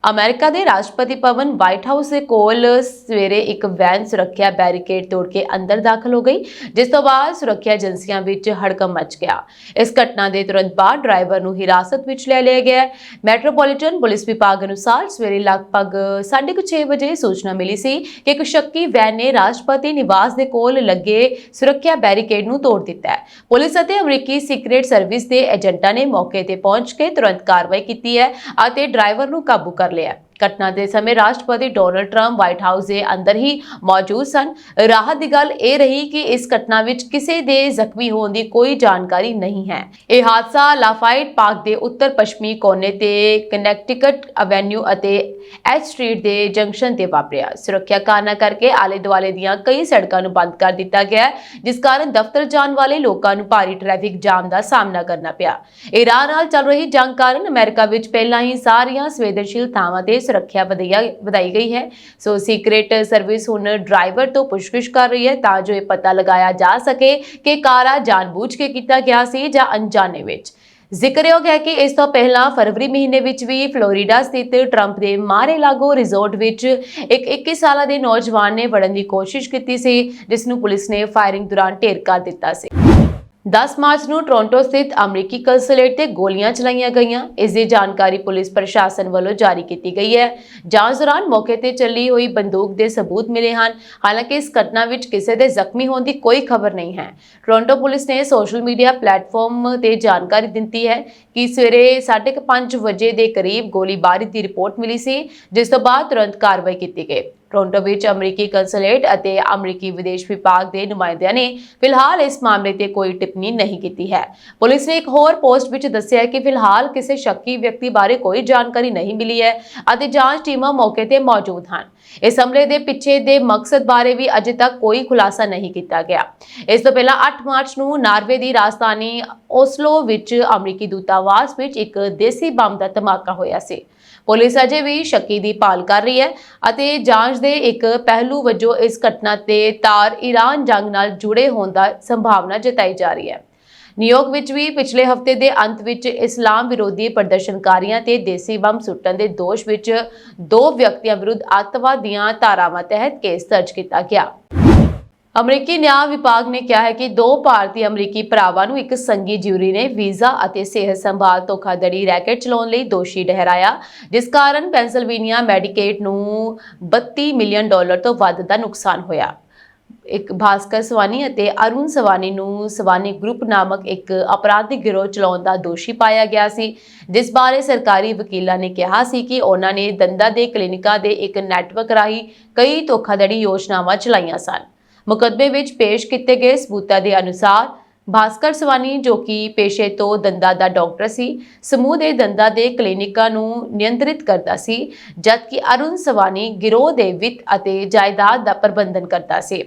ਅਮਰੀਕਾ ਦੇ ਰਾਸ਼ਟਰਪਤੀ ਭਵਨ ਵਾਈਟ ਹਾਊਸ ਦੇ ਕੋਲ ਸਵੇਰੇ ਇੱਕ ਵੈਨ ਸੁਰੱਖਿਆ ਬੈਰੀਕੇਡ ਤੋੜ ਕੇ ਅੰਦਰ ਦਾਖਲ ਹੋ ਗਈ, ਜਿਸ ਤੋਂ ਬਾਅਦ ਸੁਰੱਖਿਆ ਏਜੰਸੀਆਂ ਵਿੱਚ ਹੜਕੰਪ ਮਚ ਗਿਆ। ਇਸ ਘਟਨਾ ਦੇ ਤੁਰੰਤ ਬਾਅਦ ਡਰਾਈਵਰ ਨੂੰ ਹਿਰਾਸਤ ਵਿੱਚ ਲੈ ਲਿਆ ਗਿਆ। ਮੈਟਰੋਪੋਲੀਟਨ ਪੁਲਿਸ ਵਿਭਾਗ ਅਨੁਸਾਰ ਸਵੇਰੇ ਲਗਭਗ 6:30 ਵਜੇ ਸੂਚਨਾ ਮਿਲੀ ਸੀ ਕਿ ਇੱਕ ਸ਼ੱਕੀ ਵੈਨ ਨੇ ਰਾਸ਼ਟਰਪਤੀ ਨਿਵਾਸ ਦੇ ਕੋਲ ਲੱਗੇ ਸੁਰੱਖਿਆ ਬੈਰੀਕੇਡ ਨੂੰ ਤੋੜ ਦਿੱਤਾ ਹੈ। ਪੁਲਿਸ ਅਤੇ ਅਮਰੀਕੀ ਸੀਕ੍ਰੇਟ ਸਰਵਿਸ ਦੇ ਏਜੰਟਾਂ ਨੇ ਮੌਕੇ ਤੇ ਪਹੁੰਚ ਕੇ ਤੁਰੰਤ ਕਾਰਵਾਈ ਕੀਤੀ ਹੈ ਅਤੇ ਡਰਾਈਵਰ ਨੂੰ ਕਾਬੂ ਕਰ ਲਿਆ। ਘਟਨਾ ਦੇ ਸਮੇਂ ਰਾਸ਼ਟਰਪਤੀ ਡੋਨਾਲਡ ਟਰੰਪ ਵਾਈਟ ਹਾਊਸ ਦੇ ਅੰਦਰ ਹੀ ਮੌਜੂਦ ਸਨ। ਰਾਹਤ ਦੀ ਗੱਲ ਇਹ ਰਹੀ ਕਿ ਇਸ ਘਟਨਾ ਵਿੱਚ ਕਿਸੇ ਦੇ ਜ਼ਖਮੀ ਹੋਣ ਦੀ ਕੋਈ ਜਾਣਕਾਰੀ ਨਹੀਂ ਹੈ। ਇਹ ਹਾਦਸਾ ਲਾਫਾਇਟ ਪਾਰਕ ਦੇ ਉੱਤਰ ਪੱਛਮੀ ਕੋਨੇ ਤੇ ਕਨੈਕਟਿਕਟ ਐਵੇਨਿਊ ਅਤੇ ਐਚ ਸਟਰੀਟ ਦੇ ਜੰਕਸ਼ਨ ਤੇ ਵਾਪਰਿਆ। ਸੁਰੱਖਿਆ ਕਾਰਨਾਂ ਕਰਕੇ ਆਲੇ ਦੁਆਲੇ ਦੀਆਂ ਕਈ ਸੜਕਾਂ ਨੂੰ ਬੰਦ ਕਰ ਦਿੱਤਾ ਗਿਆ, ਜਿਸ ਕਾਰਨ ਦਫ਼ਤਰ ਜਾਣ ਵਾਲੇ ਲੋਕਾਂ ਨੂੰ ਭਾਰੀ ਟ੍ਰੈਫਿਕ ਜਾਮ ਦਾ ਸਾਹਮਣਾ ਕਰਨਾ ਪਿਆ। ਈਰਾਨ ਨਾਲ ਚੱਲ ਰਹੀ ਜੰਗ ਕਾਰਨ ਅਮਰੀਕਾ ਵਿੱਚ ਪਹਿਲਾਂ ਹੀ ਸਾਰੀਆਂ ਸੰਵੇਦਨਸ਼ੀਲ ਥਾਵਾਂ ਤੇ ਸੁਰੱਖਿਆ ਵਧਾਈ ਗਈ ਹੈ। ਸੋ ਸੀਕ੍ਰੇਟ ਸਰਵਿਸ ਹੁਣ ਡਰਾਈਵਰ ਤੋਂ ਪੁੱਛਗਿੱਛ ਕਰ ਰਹੀ ਹੈ ਤਾਂ ਜੋ ਇਹ ਪਤਾ ਲਗਾਇਆ ਜਾ ਸਕੇ ਕਿ ਕਾਰਾ ਜਾਣਬੁੱਝ ਕੇ ਕੀਤਾ ਗਿਆ ਸੀ ਜਾਂ ਅਣਜਾਣੇ ਵਿੱਚ। ਜ਼ਿਕਰਯੋਗ ਹੈ ਕਿ ਇਸ ਤੋਂ ਪਹਿਲਾਂ ਫਰਵਰੀ ਮਹੀਨੇ ਵਿੱਚ ਵੀ ਫਲੋਰੀਡਾ ਸਥਿਤ ਟਰੰਪ ਦੇ ਮਾਰ-ਏ-ਲਾਗੋ ਰਿਜ਼ੋਰਟ ਵਿੱਚ ਇੱਕ 21 ਸਾਲਾ ਦੇ ਨੌਜਵਾਨ ਨੇ ਵੜਨ ਦੀ ਕੋਸ਼ਿਸ਼ ਕੀਤੀ ਸੀ, ਜਿਸ ਨੂੰ ਪੁਲਿਸ ਨੇ ਫਾਇਰਿੰਗ ਦੌਰਾਨ ਢੇਰ ਕਰ ਦਿੱਤਾ ਸੀ। 10 ਮਾਰਚ ਨੂੰ ਟੋਰਾਂਟੋ ਸਥਿਤ ਅਮਰੀਕੀ ਕੌਂਸੂਲੇਟ ਤੇ ਗੋਲੀਆਂ ਚਲਾਈਆਂ ਗਈਆਂ। ਇਸ ਦੀ ਜਾਣਕਾਰੀ ਪੁਲਿਸ ਪ੍ਰਸ਼ਾਸਨ ਵੱਲੋਂ ਜਾਰੀ ਕੀਤੀ ਗਈ ਹੈ। ਜਾਂਚ ਦੌਰਾਨ ਮੌਕੇ ਤੇ ਚੱਲੀ ਹੋਈ ਬੰਦੂਕ ਦੇ ਸਬੂਤ ਮਿਲੇ ਹਨ। ਹਾਲਾਂਕਿ ਇਸ ਘਟਨਾ ਵਿੱਚ ਕਿਸੇ ਦੇ ਜ਼ਖਮੀ ਹੋਣ ਦੀ ਕੋਈ ਖਬਰ ਨਹੀਂ ਹੈ। ਟੋਰਾਂਟੋ ਪੁਲਿਸ ਨੇ ਸੋਸ਼ਲ ਮੀਡੀਆ ਪਲੇਟਫਾਰਮ ਤੇ ਜਾਣਕਾਰੀ ਦਿੱਤੀ ਹੈ ਕਿ ਸਵੇਰੇ 5:30 ਵਜੇ ਦੇ ਕਰੀਬ ਗੋਲੀਬਾਰੀ ਦੀ ਰਿਪੋਰਟ ਮਿਲੀ ਸੀ, ਜਿਸ ਤੋਂ ਬਾਅਦ ਤੁਰੰਤ ਕਾਰਵਾਈ ਕੀਤੀ ਗਈ। ਟੋਰਾਂਟੋ ਵਿੱਚ ਅਮਰੀਕੀ ਕੰਸੂਲੇਟ ਅਤੇ ਅਮਰੀਕੀ ਵਿਦੇਸ਼ ਵਿਭਾਗ ਦੇ ਨੁਮਾਇੰਦਿਆਂ ਨੇ ਫਿਲਹਾਲ ਇਸ ਮਾਮਲੇ ਤੇ ਕੋਈ ਟਿੱਪਣੀ ਨਹੀਂ ਕੀਤੀ ਹੈ। ਪੁਲਿਸ ਨੇ ਇੱਕ ਹੋਰ ਪੋਸਟ ਵਿੱਚ ਦੱਸਿਆ ਹੈ ਕਿ ਫਿਲਹਾਲ ਕਿਸੇ ਸ਼ੱਕੀ ਵਿਅਕਤੀ ਬਾਰੇ ਕੋਈ ਜਾਣਕਾਰੀ ਨਹੀਂ ਮਿਲੀ ਹੈ ਅਤੇ ਜਾਂਚ ਟੀਮਾਂ ਮੌਕੇ ਤੇ ਮੌਜੂਦ ਹਨ। ਇਸ ਹਮਲੇ ਦੇ ਪਿੱਛੇ ਦੇ ਮਕਸਦ ਬਾਰੇ ਵੀ ਅਜੇ ਤੱਕ ਕੋਈ ਖੁਲਾਸਾ ਨਹੀਂ ਕੀਤਾ ਗਿਆ। ਇਸ ਤੋਂ ਪਹਿਲਾਂ 8 ਮਾਰਚ ਨੂੰ ਨਾਰਵੇ ਦੀ ਰਾਜਧਾਨੀ ਓਸਲੋ ਵਿੱਚ ਅਮਰੀਕੀ ਦੂਤਾਵਾਸ ਵਿੱਚ ਇੱਕ ਦੇਸੀ ਬੰਬ ਦਾ ਧਮਾਕਾ ਹੋਇਆ ਸੀ। ਪੁਲਿਸ ਅਜੇ ਵੀ ਸ਼ੱਕੀ ਦੀ ਭਾਲ ਕਰ ਰਹੀ ਹੈ ਅਤੇ ਜਾਂਚ ਦੇ ਇੱਕ ਪਹਿਲੂ ਵਜੋਂ ਇਸ ਘਟਨਾ ਤੇ ਤਾਰ ਈਰਾਨ ਜੰਗ ਨਾਲ ਜੁੜੇ ਹੋਣ ਦਾ ਸੰਭਾਵਨਾ ਜਤਾਈ ਜਾ ਰਹੀ ਹੈ। ਨਿਊਯਾਰਕ ਵਿੱਚ ਵੀ ਪਿਛਲੇ ਹਫ਼ਤੇ ਦੇ ਅੰਤ ਵਿੱਚ ਇਸਲਾਮ ਵਿਰੋਧੀ ਪ੍ਰਦਰਸ਼ਨਕਾਰੀਆਂ ਤੇ ਦੇਸੀ ਬੰਬ ਸੁੱਟਣ ਦੇ ਦੋਸ਼ ਵਿੱਚ 2 ਵਿਅਕਤੀਆਂ ਵਿਰੁੱਧ ਅੱਤਵਾਦ ਦੀਆਂ ਧਾਰਾਵਾਂ ਤਹਿਤ ਕੇਸ ਦਰਜ ਕੀਤਾ ਗਿਆ। ਅਮਰੀਕੀ ਨਿਆਂ ਵਿਭਾਗ ਨੇ ਕਿਹਾ ਹੈ ਕਿ 2 ਭਾਰਤੀ ਅਮਰੀਕੀ ਭਰਾਵਾਂ ਨੂੰ ਇੱਕ ਸੰਘੀ ਜਿਊਰੀ ਨੇ ਵੀਜ਼ਾ ਅਤੇ ਸਿਹਤ ਸੰਭਾਲ ਧੋਖਾਧੜੀ ਰੈਕੇਟ ਚਲਾਉਣ ਲਈ ਦੋਸ਼ੀ ਠਹਿਰਾਇਆ, ਜਿਸ ਕਾਰਨ ਪੈਂਸਿਲਵੇਨੀਆ ਮੈਡੀਕੇਡ ਨੂੰ $32 ਮਿਲੀਅਨ ਤੋਂ ਵੱਧ ਦਾ ਨੁਕਸਾਨ ਹੋਇਆ। ਇੱਕ ਭਾਸਕਰ ਸਵਾਨੀ ਅਤੇ ਅਰੁਣ ਸਵਾਨੀ ਨੂੰ ਸਵਾਨੀ ਗਰੁੱਪ ਨਾਮਕ ਇੱਕ ਅਪਰਾਧਿਕ ਗਿਰੋਹ ਚਲਾਉਣ ਦਾ ਦੋਸ਼ੀ ਪਾਇਆ ਗਿਆ ਸੀ, ਜਿਸ ਬਾਰੇ ਸਰਕਾਰੀ ਵਕੀਲਾਂ ਨੇ ਕਿਹਾ ਸੀ ਕਿ ਉਹਨਾਂ ਨੇ ਦੰਦਾਂ ਦੇ ਕਲੀਨਿਕਾਂ ਦੇ ਇੱਕ ਨੈਟਵਰਕ ਰਾਹੀਂ ਕਈ ਧੋਖਾਧੜੀ ਯੋਜਨਾਵਾਂ ਚਲਾਈਆਂ ਸਨ। ਮੁਕੱਦਮੇ ਵਿੱਚ ਪੇਸ਼ ਕੀਤੇ ਗਏ ਸਬੂਤਾਂ ਦੇ ਅਨੁਸਾਰ ਭਾਸਕਰ ਸਵਾਨੀ, ਜੋ ਕਿ ਪੇਸ਼ੇ ਤੋਂ ਦੰਦਾਂ ਦਾ ਡਾਕਟਰ ਸੀ, ਸਮੂਹ ਦੇ ਦੰਦਾਂ ਦੇ ਕਲੀਨਿਕਾਂ ਨੂੰ ਨਿਯੰਤਰਿਤ ਕਰਦਾ ਸੀ, ਜਦਕਿ ਅਰੁਣ ਸਵਾਨੀ ਗਿਰੋਹ ਦੇ ਵਿੱਤ ਅਤੇ ਜਾਇਦਾਦ ਦਾ ਪ੍ਰਬੰਧਨ ਕਰਦਾ ਸੀ।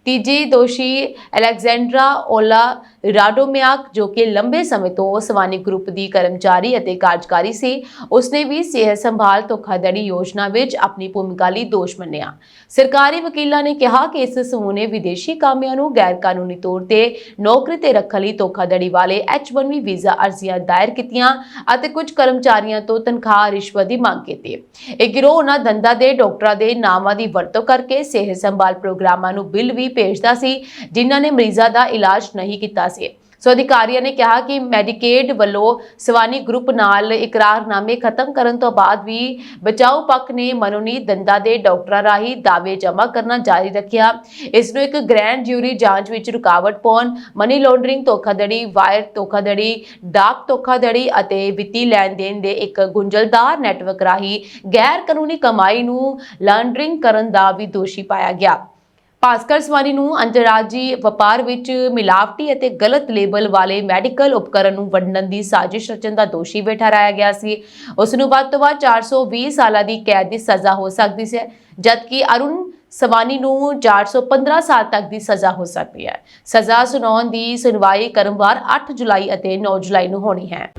ਤੀਜੀ ਦੋਸ਼ੀ ਅਲੈਗਜ਼ੈਂਡਰਾ ਓਲਾ ਰਾਡੋਮਿਆਕ, ਜੋ ਕਿ ਲੰਬੇ ਸਮੇਂ ਤੋਂ ਸਵਾਨੀ ਗਰੁੱਪ ਦੀ ਕਰਮਚਾਰੀ ਅਤੇ ਕਾਰਜਕਾਰੀ ਸੀ, ਉਸਨੇ ਵੀ ਸਿਹਤ ਸੰਭਾਲ ਧੋਖਾਧੜੀ ਯੋਜਨਾ ਵਿੱਚ ਆਪਣੀ ਭੂਮਿਕਾ ਲਈ ਦੋਸ਼ ਮੰਨਿਆ। ਸਰਕਾਰੀ ਵਕੀਲਾਂ ਨੇ ਕਿਹਾ ਕਿ ਇਸ ਸਮੂਹ ਨੇ ਵਿਦੇਸ਼ੀ ਕਾਮਿਆਂ ਨੂੰ ਗੈਰ ਕਾਨੂੰਨੀ ਤੌਰ ਤੇ ਨੌਕਰੀ ਤੇ ਰੱਖਣ ਲਈ ਧੋਖਾਧੜੀ ਵਾਲੇ H-1B ਵੀਜ਼ਾ ਅਰਜ਼ੀਆਂ ਦਾਇਰ ਕੀਤੀਆਂ ਅਤੇ ਕੁਝ ਕਰਮਚਾਰੀਆਂ ਤੋਂ ਤਨਖਾਹ ਰਿਸ਼ਵਤ ਦੀ ਮੰਗ ਕੀਤੀ। ਇਹ ਗਿਰੋਹ ਉਹਨਾਂ ਦੰਦਾਂ ਦੇ ਡਾਕਟਰਾਂ ਦੇ ਨਾਮਾਂ ਦੀ ਵਰਤੋਂ ਕਰਕੇ ਸਿਹਤ ਸੰਭਾਲ ਪ੍ਰੋਗਰਾਮਾਂ ਨੂੰ ਬਿੱਲ ਵੀ ਭੇਜਦਾ ਸੀ, ਜਿਨ੍ਹਾਂ ਨੇ ਮਰੀਜ਼ਾਂ ਦਾ ਇਲਾਜ ਨਹੀਂ ਕੀਤਾ ਸੀ। ਸੋ ਅਧਿਕਾਰੀਆਂ ਨੇ ਕਿਹਾ ਕਿ ਮੈਡੀਕੇਡ ਵੱਲੋਂ ਸਵਾਨੀ ਗਰੁੱਪ ਨਾਲ ਇਕਰਾਰਨਾਮੇ ਖਤਮ ਕਰਨ ਤੋਂ ਬਾਅਦ ਵੀ ਬਚਾਓ ਪੱਖ ਨੇ ਮਨੋਨੀਤ ਦੰਦਾਂ ਦੇ ਡਾਕਟਰਾਂ ਰਾਹੀਂ ਦਾਅਵੇ ਜਮ੍ਹਾਂ ਕਰਨਾ ਜਾਰੀ ਰੱਖਿਆ। ਇਸ ਨੂੰ ਇੱਕ ਗ੍ਰੈਂਡ ਜਿਊਰੀ ਜਾਂਚ ਵਿੱਚ ਰੁਕਾਵਟ ਪਾਉਣ, ਮਨੀ ਲਾਂਡਰਿੰਗ ਧੋਖਾਧੜੀ, ਵਾਇਰ ਧੋਖਾਧੜੀ, ਡਾਕ ਧੋਖਾਧੜੀ ਅਤੇ ਵਿੱਤੀ ਲੈਣ ਦੇਣ ਦੇ ਇੱਕ ਗੁੰਝਲਦਾਰ ਨੈਟਵਰਕ ਰਾਹੀਂ ਗੈਰ ਕਾਨੂੰਨੀ ਕਮਾਈ ਨੂੰ ਲਾਂਡਰਿੰਗ ਕਰਨ ਦਾ ਵੀ ਦੋਸ਼ੀ ਪਾਇਆ ਗਿਆ। ਭਾਸਕਰ ਸਵਾਨੀ ਨੂੰ ਅੰਤਰਰਾਜੀ ਵਪਾਰ ਵਿੱਚ ਮਿਲਾਵਟੀ ਅਤੇ ਗਲਤ ਲੇਬਲ ਵਾਲੇ ਮੈਡੀਕਲ ਉਪਕਰਨ ਨੂੰ ਵੰਡਣ ਦੀ ਸਾਜ਼ਿਸ਼ ਰਚਣ ਦਾ ਦੋਸ਼ੀ ਵੀ ਠਹਿਰਾਇਆ ਗਿਆ ਸੀ। ਉਸ ਨੂੰ ਵੱਧ ਤੋਂ ਵੱਧ 420 ਸਾਲਾਂ ਦੀ ਕੈਦ ਦੀ ਸਜ਼ਾ ਹੋ ਸਕਦੀ ਸੀ, ਜਦਕਿ ਅਰੁਣ ਸਵਾਨੀ ਨੂੰ 415 ਸਾਲ ਤੱਕ ਦੀ ਸਜ਼ਾ ਹੋ ਸਕਦੀ ਹੈ। ਸਜ਼ਾ ਸੁਣਾਉਣ ਦੀ ਸੁਣਵਾਈ ਕ੍ਰਮਵਾਰ 8 ਜੁਲਾਈ ਅਤੇ 9 ਜੁਲਾਈ ਨੂੰ ਹੋਣੀ ਹੈ।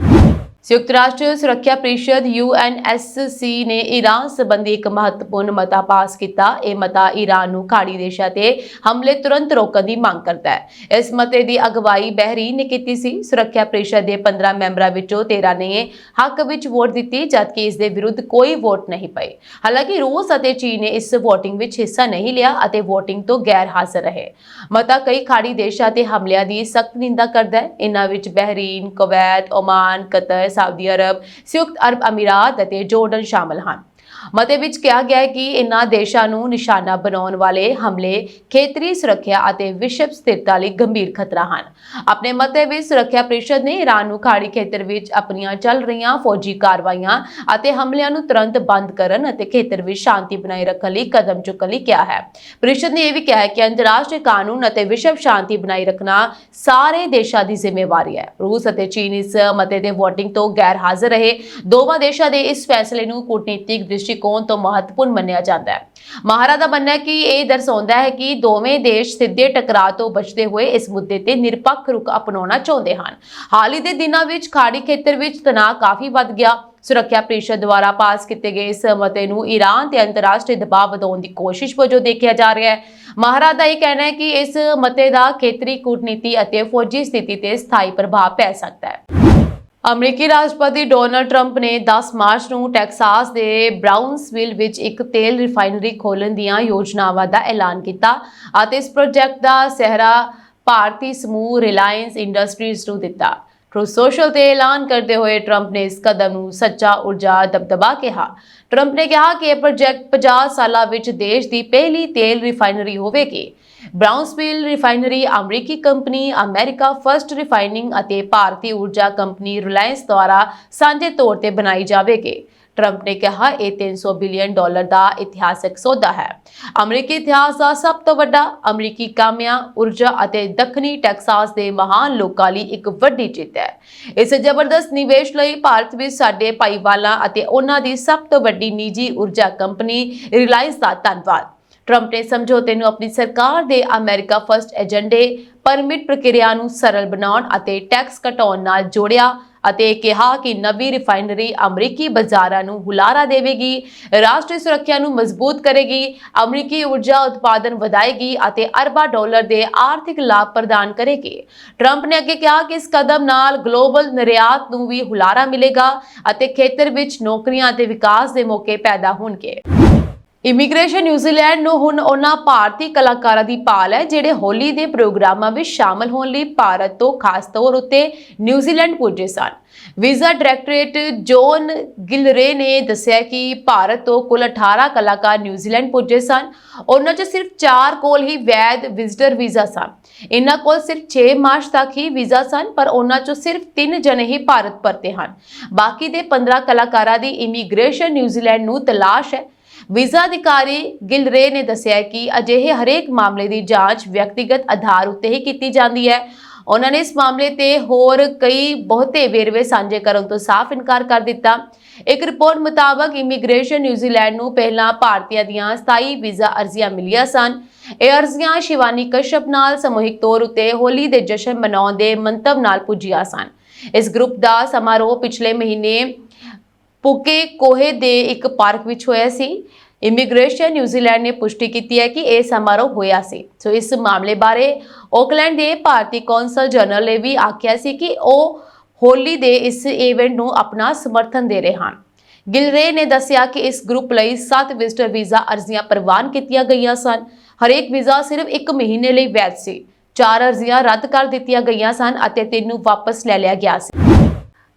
ਸੰਯੁਕਤ ਰਾਸ਼ਟਰ ਸੁਰੱਖਿਆ ਪ੍ਰੀਸ਼ਦ UNSC ਨੇ ਈਰਾਨ ਸੰਬੰਧੀ ਇੱਕ ਮਹੱਤਵਪੂਰਨ ਮਤਾ ਪਾਸ ਕੀਤਾ। ਇਹ ਮਤਾ ਈਰਾਨ ਨੂੰ ਖਾੜੀ ਦੇਸ਼ਾਂ ਤੇ ਹਮਲੇ ਤੁਰੰਤ ਰੋਕਣ ਦੀ ਮੰਗ ਕਰਦਾ ਹੈ। ਇਸ ਮਤੇ ਦੀ ਅਗਵਾਈ ਬਹਿਰੀਨ ਨੇ ਕੀਤੀ ਸੀ। ਸੁਰੱਖਿਆ ਪ੍ਰੀਸ਼ਦ ਦੇ 15 ਮੈਂਬਰਾਂ ਵਿੱਚੋਂ 13 ਨੇ ਹੱਕ ਵਿੱਚ ਵੋਟ ਦਿੱਤੀ, ਜਦਕਿ ਇਸ ਦੇ ਵਿਰੁੱਧ ਕੋਈ ਵੋਟ ਨਹੀਂ ਪਈ। ਹਾਲਾਂਕਿ ਰੂਸ ਅਤੇ ਚੀਨ ਨੇ ਇਸ ਵੋਟਿੰਗ ਵਿੱਚ ਹਿੱਸਾ ਨਹੀਂ ਲਿਆ ਅਤੇ ਵੋਟਿੰਗ ਤੋਂ ਗੈਰ ਹਾਜ਼ਰ ਰਹੇ। ਮਤਾ ਕਈ ਖਾੜੀ ਦੇਸ਼ਾਂ ਤੇ ਹਮਲਿਆਂ ਦੀ ਸਖਤ ਨਿੰਦਾ ਕਰਦਾ ਹੈ। ਇਨ੍ਹਾਂ ਵਿੱਚ Bahrain, Kuwait, Oman, Qatar, Saudi Arab, ਸੰਯੁਕਤ ਅਰਬ ਅਮੀਰਾਤ ਅਤੇ ਜੋਰਡਨ ਸ਼ਾਮਲ ਹਨ। ਮਤੇ ਵਿੱਚ ਕਿਹਾ ਗਿਆ ਹੈ ਕਿ ਇਨ੍ਹਾਂ ਦੇਸ਼ਾਂ ਨੂੰ ਨਿਸ਼ਾਨਾ ਬਣਾਉਣ ਵਾਲੇ ਹਮਲੇ ਖੇਤਰੀ ਸੁਰੱਖਿਆ ਅਤੇ ਵਿਸ਼ਵ ਸਥਿਰਤਾ ਲਈ ਗੰਭੀਰ ਖਤਰਾ ਹਨ। ਆਪਣੇ ਮਤੇ ਵਿੱਚ ਸੁਰੱਖਿਆ ਪ੍ਰੀਸ਼ਦ ਨੇ ਈਰਾਨ ਨੂੰ ਖਾੜੀ ਖੇਤਰ ਵਿੱਚ ਆਪਣੀਆਂ ਚੱਲ ਰਹੀਆਂ ਫੌਜੀ ਕਾਰਵਾਈਆਂ ਅਤੇ ਹਮਲਿਆਂ ਨੂੰ ਤੁਰੰਤ ਬੰਦ ਕਰਨ ਅਤੇ ਖੇਤਰ ਵਿੱਚ ਸ਼ਾਂਤੀ ਬਣਾਈ ਰੱਖਣ ਲਈ ਕਦਮ ਚੁੱਕਣ ਲਈ ਕਿਹਾ ਹੈ। ਪ੍ਰੀਸ਼ਦ ਨੇ ਇਹ ਵੀ ਕਿਹਾ ਹੈ ਕਿ ਅੰਤਰਰਾਸ਼ਟਰੀ ਕਾਨੂੰਨ ਅਤੇ ਵਿਸ਼ਵ ਸ਼ਾਂਤੀ ਬਣਾਈ ਰੱਖਣਾ ਸਾਰੇ ਦੇਸ਼ਾਂ ਦੀ ਜ਼ਿੰਮੇਵਾਰੀ ਹੈ। ਰੂਸ ਅਤੇ ਚੀਨ ਇਸ ਮਤੇ ਦੇ ਵੋਟਿੰਗ ਤੋਂ ਗੈਰ ਹਾਜ਼ਰ ਰਹੇ। ਦੋਵਾਂ ਦੇਸ਼ਾਂ ਦੇ ਇਸ ਫੈਸਲੇ ਨੂੰ ਕੂਟਨੀਤਿਕ ਦ੍ਰਿਸ਼ਟੀਕੋਣ ਤੋਂ ਮਹੱਤਵਪੂਰਨ ਮੰਨਿਆ ਜਾਂਦਾ ਹੈ। ਮਾਹਰਾਂ ਦਾ ਮੰਨਣਾ ਹੈ ਕਿ ਇਹ ਦਰਸਾਉਂਦਾ ਹੈ ਕਿ ਦੋਵੇਂ ਦੇਸ਼ ਸਿੱਧੇ ਟਕਰਾਅ ਤੋਂ ਬਚਦੇ ਹੋਏ ਇਸ ਮੁੱਦੇ ਤੇ ਨਿਰਪੱਖ ਰੁਖ ਅਪਣਾਉਣਾ ਚਾਹੁੰਦੇ ਹਨ। ਹਾਲ ਹੀ ਦੇ ਦਿਨਾਂ ਵਿੱਚ ਖਾੜੀ ਖੇਤਰ ਵਿੱਚ ਤਣਾਅ ਕਾਫੀ ਵੱਧ ਗਿਆ। ਸੁਰੱਖਿਆ ਪ੍ਰੀਸ਼ਦ ਦੁਆਰਾ ਪਾਸ ਕੀਤੇ ਗਏ ਇਸ ਮਤੇ ਨੂੰ ਈਰਾਨ ਤੇ ਅੰਤਰਰਾਸ਼ਟਰੀ ਦਬਾਅ ਵਧਾਉਣ ਦੀ ਕੋਸ਼ਿਸ਼ ਵਜੋਂ ਦੇਖਿਆ ਜਾ ਰਿਹਾ ਹੈ। ਮਾਹਰਾਂ ਦਾ ਇਹ ਕਹਿਣਾ ਹੈ ਕਿ ਇਸ ਮਤੇ ਦਾ ਖੇਤਰੀ ਕੂਟਨੀਤੀ ਅਤੇ ਫੌਜੀ ਸਥਿਤੀ ਤੇ ਸਥਾਈ ਪ੍ਰਭਾਵ ਪੈ ਸਕਦਾ ਹੈ। ਅਮਰੀਕੀ ਰਾਸ਼ਟਰਪਤੀ ਡੋਨਾਲਡ ਟਰੰਪ ਨੇ 10 ਮਾਰਚ ਨੂੰ ਟੈਕਸਾਸ ਦੇ ਬ੍ਰਾਊਨਸਵਿਲ ਵਿੱਚ ਇੱਕ ਤੇਲ ਰਿਫਾਈਨਰੀ ਖੋਲ੍ਹਣ ਦੀਆਂ ਯੋਜਨਾਵਾਂ ਦਾ ਐਲਾਨ ਕੀਤਾ ਅਤੇ ਇਸ ਪ੍ਰੋਜੈਕਟ ਦਾ ਸਿਹਰਾ ਭਾਰਤੀ ਸਮੂਹ ਰਿਲਾਇੰਸ ਇੰਡਸਟਰੀਜ਼ ਨੂੰ ਦਿੱਤਾ। ਟਰੂਥ ਸੋਸ਼ਲ ਤੇ ਐਲਾਨ ਕਰਦੇ ਹੋਏ ਟਰੰਪ ਨੇ ਇਸ ਕਦਮ ਨੂੰ ਸੱਚਾ ਊਰਜਾ ਦਬਦਬਾ ਕਿਹਾ। ਟਰੰਪ ਨੇ ਕਿਹਾ ਕਿ ਇਹ ਪ੍ਰੋਜੈਕਟ 50 ਸਾਲਾਂ ਵਿੱਚ ਦੇਸ਼ ਦੀ ਪਹਿਲੀ ਤੇਲ ਰਿਫਾਈਨਰੀ ਹੋਵੇਗੀ। ਬ੍ਰਾਊਨਸਵਿਲ ਰਿਫਾਈਨਰੀ ਅਮਰੀਕੀ ਕੰਪਨੀ ਅਮਰੀਕਾ ਫਸਟ ਰਿਫਾਈਨਿੰਗ ਅਤੇ ਭਾਰਤੀ ਊਰਜਾ ਕੰਪਨੀ ਰਿਲਾਇੰਸ ਦੁਆਰਾ ਸਾਂਝੇ ਤੌਰ ਤੇ ਬਣਾਈ ਜਾਵੇਗੀ। ਟਰੰਪ ਨੇ ਕਿਹਾ ਇਹ $300 ਬਿਲੀਅਨ ਦਾ ਇਤਿਹਾਸਕ ਸੌਦਾ ਹੈ। ਅਮਰੀਕੀ ਇਤਿਹਾਸ ਦਾ ਸਭ ਤੋਂ ਵੱਡਾ ਅਮਰੀਕੀ ਕਾਮਿਆਂ, ਊਰਜਾ ਅਤੇ ਦੱਖਣੀ ਟੈਕਸਾਸ ਦੇ ਮਹਾਨ ਲੋਕਾਂ ਲਈ ਇੱਕ ਵੱਡੀ ਜਿੱਤ ਹੈ। ਇਸ ਜ਼ਬਰਦਸਤ ਨਿਵੇਸ਼ ਲਈ ਭਾਰਤ ਵਿੱਚ ਸਾਡੇ ਭਾਈਵਾਲਾਂ ਅਤੇ ਉਹਨਾਂ ਦੀ ਸਭ ਤੋਂ ਵੱਡੀ ਨਿੱਜੀ ਊਰਜਾ ਕੰਪਨੀ ਰਿਲਾਇੰਸ ਦਾ ਧੰਨਵਾਦ। ਟਰੰਪ ਨੇ ਸਮਝੌਤੇ ਨੂੰ ਆਪਣੀ ਸਰਕਾਰ ਦੇ ਅਮਰੀਕਾ ਫਸਟ ਏਜੰਡੇ, ਪਰਮਿਟ ਪ੍ਰਕਿਰਿਆ ਨੂੰ ਸਰਲ ਬਣਾਉਣ ਅਤੇ ਟੈਕਸ ਘਟਾਉਣ ਨਾਲ ਜੋੜਿਆ ਅਤੇ ਕਿਹਾ ਕਿ ਨਵੀਂ ਰਿਫਾਈਨਰੀ ਅਮਰੀਕੀ ਬਾਜ਼ਾਰਾਂ ਨੂੰ ਹੁਲਾਰਾ ਦੇਵੇਗੀ, ਰਾਸ਼ਟਰੀ ਸੁਰੱਖਿਆ ਨੂੰ ਮਜ਼ਬੂਤ ਕਰੇਗੀ, ਅਮਰੀਕੀ ਊਰਜਾ ਉਤਪਾਦਨ ਵਧਾਏਗੀ ਅਤੇ ਅਰਬਾਂ ਡਾਲਰ ਦੇ ਆਰਥਿਕ ਲਾਭ ਪ੍ਰਦਾਨ ਕਰੇਗੀ। ਟਰੰਪ ਨੇ ਅੱਗੇ ਕਿਹਾ ਕਿ ਇਸ ਕਦਮ ਨਾਲ ਗਲੋਬਲ ਨਿਰਯਾਤ ਨੂੰ ਵੀ ਹੁਲਾਰਾ ਮਿਲੇਗਾ ਅਤੇ ਖੇਤਰ ਵਿੱਚ ਨੌਕਰੀਆਂ ਅਤੇ ਵਿਕਾਸ ਦੇ ਮੌਕੇ ਪੈਦਾ ਹੋਣਗੇ। ਇਮੀਗ੍ਰੇਸ਼ਨ ਨਿਊਜ਼ੀਲੈਂਡ ਨੂੰ ਹੁਣ ਉਹਨਾਂ ਭਾਰਤੀ ਕਲਾਕਾਰਾਂ ਦੀ ਭਾਲ ਹੈ ਜਿਹੜੇ ਹੋਲੀ ਦੇ ਪ੍ਰੋਗਰਾਮਾਂ ਵਿੱਚ ਸ਼ਾਮਲ ਹੋਣ ਲਈ ਭਾਰਤ ਤੋਂ ਖਾਸ ਤੌਰ ਉੱਤੇ ਨਿਊਜ਼ੀਲੈਂਡ ਪੁੱਜੇ ਸਨ। ਵੀਜ਼ਾ ਡਾਇਰੈਕਟੋਰੇਟ ਜੋਨ ਗਿਲਰੇ ਨੇ ਦੱਸਿਆ ਕਿ ਭਾਰਤ ਤੋਂ ਕੁੱਲ 18 ਕਲਾਕਾਰ ਨਿਊਜ਼ੀਲੈਂਡ ਪੁੱਜੇ ਸਨ। ਉਹਨਾਂ 'ਚ ਸਿਰਫ 4 ਕੋਲ ਹੀ ਵੈਧ ਵਿਜ਼ਟਰ ਵੀਜ਼ਾ ਸਨ। ਇਹਨਾਂ ਕੋਲ ਸਿਰਫ 6 ਮਾਰਚ ਤੱਕ ਹੀ ਵੀਜ਼ਾ ਸਨ, ਪਰ ਉਹਨਾਂ 'ਚੋਂ ਸਿਰਫ 3 ਜਣੇ ਹੀ ਭਾਰਤ ਪਰਤੇ ਹਨ। ਬਾਕੀ ਦੇ 15 ਕਲਾਕਾਰਾਂ ਦੀ ਇਮੀਗ੍ਰੇਸ਼ਨ ਨਿਊਜ਼ੀਲੈਂਡ ਨੂੰ ਤਲਾਸ਼ ਹੈ। ਵੀਜ਼ਾ ਅਧਿਕਾਰੀ ਗਿਲਰੇ ਨੇ ਦੱਸਿਆ ਕਿ ਅਜਿਹੇ ਹਰੇਕ ਮਾਮਲੇ ਦੀ ਜਾਂਚ ਵਿਅਕਤੀਗਤ ਆਧਾਰ ਉੱਤੇ ਹੀ ਕੀਤੀ ਜਾਂਦੀ ਹੈ। ਉਹਨਾਂ ਨੇ ਇਸ ਮਾਮਲੇ ਤੇ ਹੋਰ ਕਈ ਬਹੁਤੇ ਵੇਰਵੇ ਸਾਂਝੇ ਕਰਨ ਤੋਂ ਸਾਫ਼ ਇਨਕਾਰ ਕਰ ਦਿੱਤਾ। ਇੱਕ ਰਿਪੋਰਟ ਮੁਤਾਬਕ ਇਮੀਗ੍ਰੇਸ਼ਨ ਨਿਊਜ਼ੀਲੈਂਡ ਨੂੰ ਪਹਿਲਾਂ ਭਾਰਤੀਆਂ ਦੀਆਂ 27 ਵੀਜ਼ਾ ਅਰਜ਼ੀਆਂ ਮਿਲੀਆਂ ਸਨ। ਇਹ ਅਰਜ਼ੀਆਂ ਸ਼ਿਵਾਨੀ ਕਸ਼ਪ ਨਾਲ ਸਮੂਹਿਕ ਤੌਰ ਉੱਤੇ ਹੋਲੀ ਦੇ ਜਸ਼ਨ ਮਨਾਉਣ ਦੇ ਮੰਤਵ ਨਾਲ ਪੁੱਜੀਆਂ ਸਨ। ਇਸ ਗਰੁੱਪ ਦਾ ਸਮਾਰੋਹ ਪਿਛਲੇ ਮਹੀਨੇ ਪੁਕੇ ਕੋਹੇ ਦੇ ਇੱਕ ਪਾਰਕ ਵਿੱਚ ਹੋਇਆ ਸੀ। ਇਮੀਗ੍ਰੇਸ਼ਨ ਨਿਊਜ਼ੀਲੈਂਡ ਨੇ ਪੁਸ਼ਟੀ ਕੀਤੀ ਹੈ ਕਿ ਇਹ ਸਮਾਰੋਹ ਹੋਇਆ ਸੀ। ਸੋ ਇਸ ਮਾਮਲੇ ਬਾਰੇ ਆਕਲੈਂਡ ਦੇ ਭਾਰਤੀ ਕੌਂਸਲ ਜਨਰਲ ਨੇ ਵੀ ਆਖਿਆ ਸੀ ਕਿ ਉਹ ਹੋਲੀ ਦੇ ਇਸ ਇਵੈਂਟ ਨੂੰ ਆਪਣਾ ਸਮਰਥਨ ਦੇ ਰਹੇ ਹਨ। ਗਿਲਰੇ ਨੇ ਦੱਸਿਆ ਕਿ ਇਸ ਗਰੁੱਪ ਲਈ 7 ਵਿਜ਼ਟਰ ਵੀਜ਼ਾ ਅਰਜ਼ੀਆਂ ਪ੍ਰਵਾਨ ਕੀਤੀਆਂ ਗਈਆਂ ਸਨ। ਹਰੇਕ ਵੀਜ਼ਾ ਸਿਰਫ 1 ਮਹੀਨੇ ਲਈ ਵੈਧ ਸੀ। 4 ਅਰਜ਼ੀਆਂ ਰੱਦ ਕਰ ਦਿੱਤੀਆਂ ਗਈਆਂ ਸਨ ਅਤੇ 3 ਨੂੰ ਵਾਪਸ ਲੈ ਲਿਆ ਗਿਆ ਸੀ।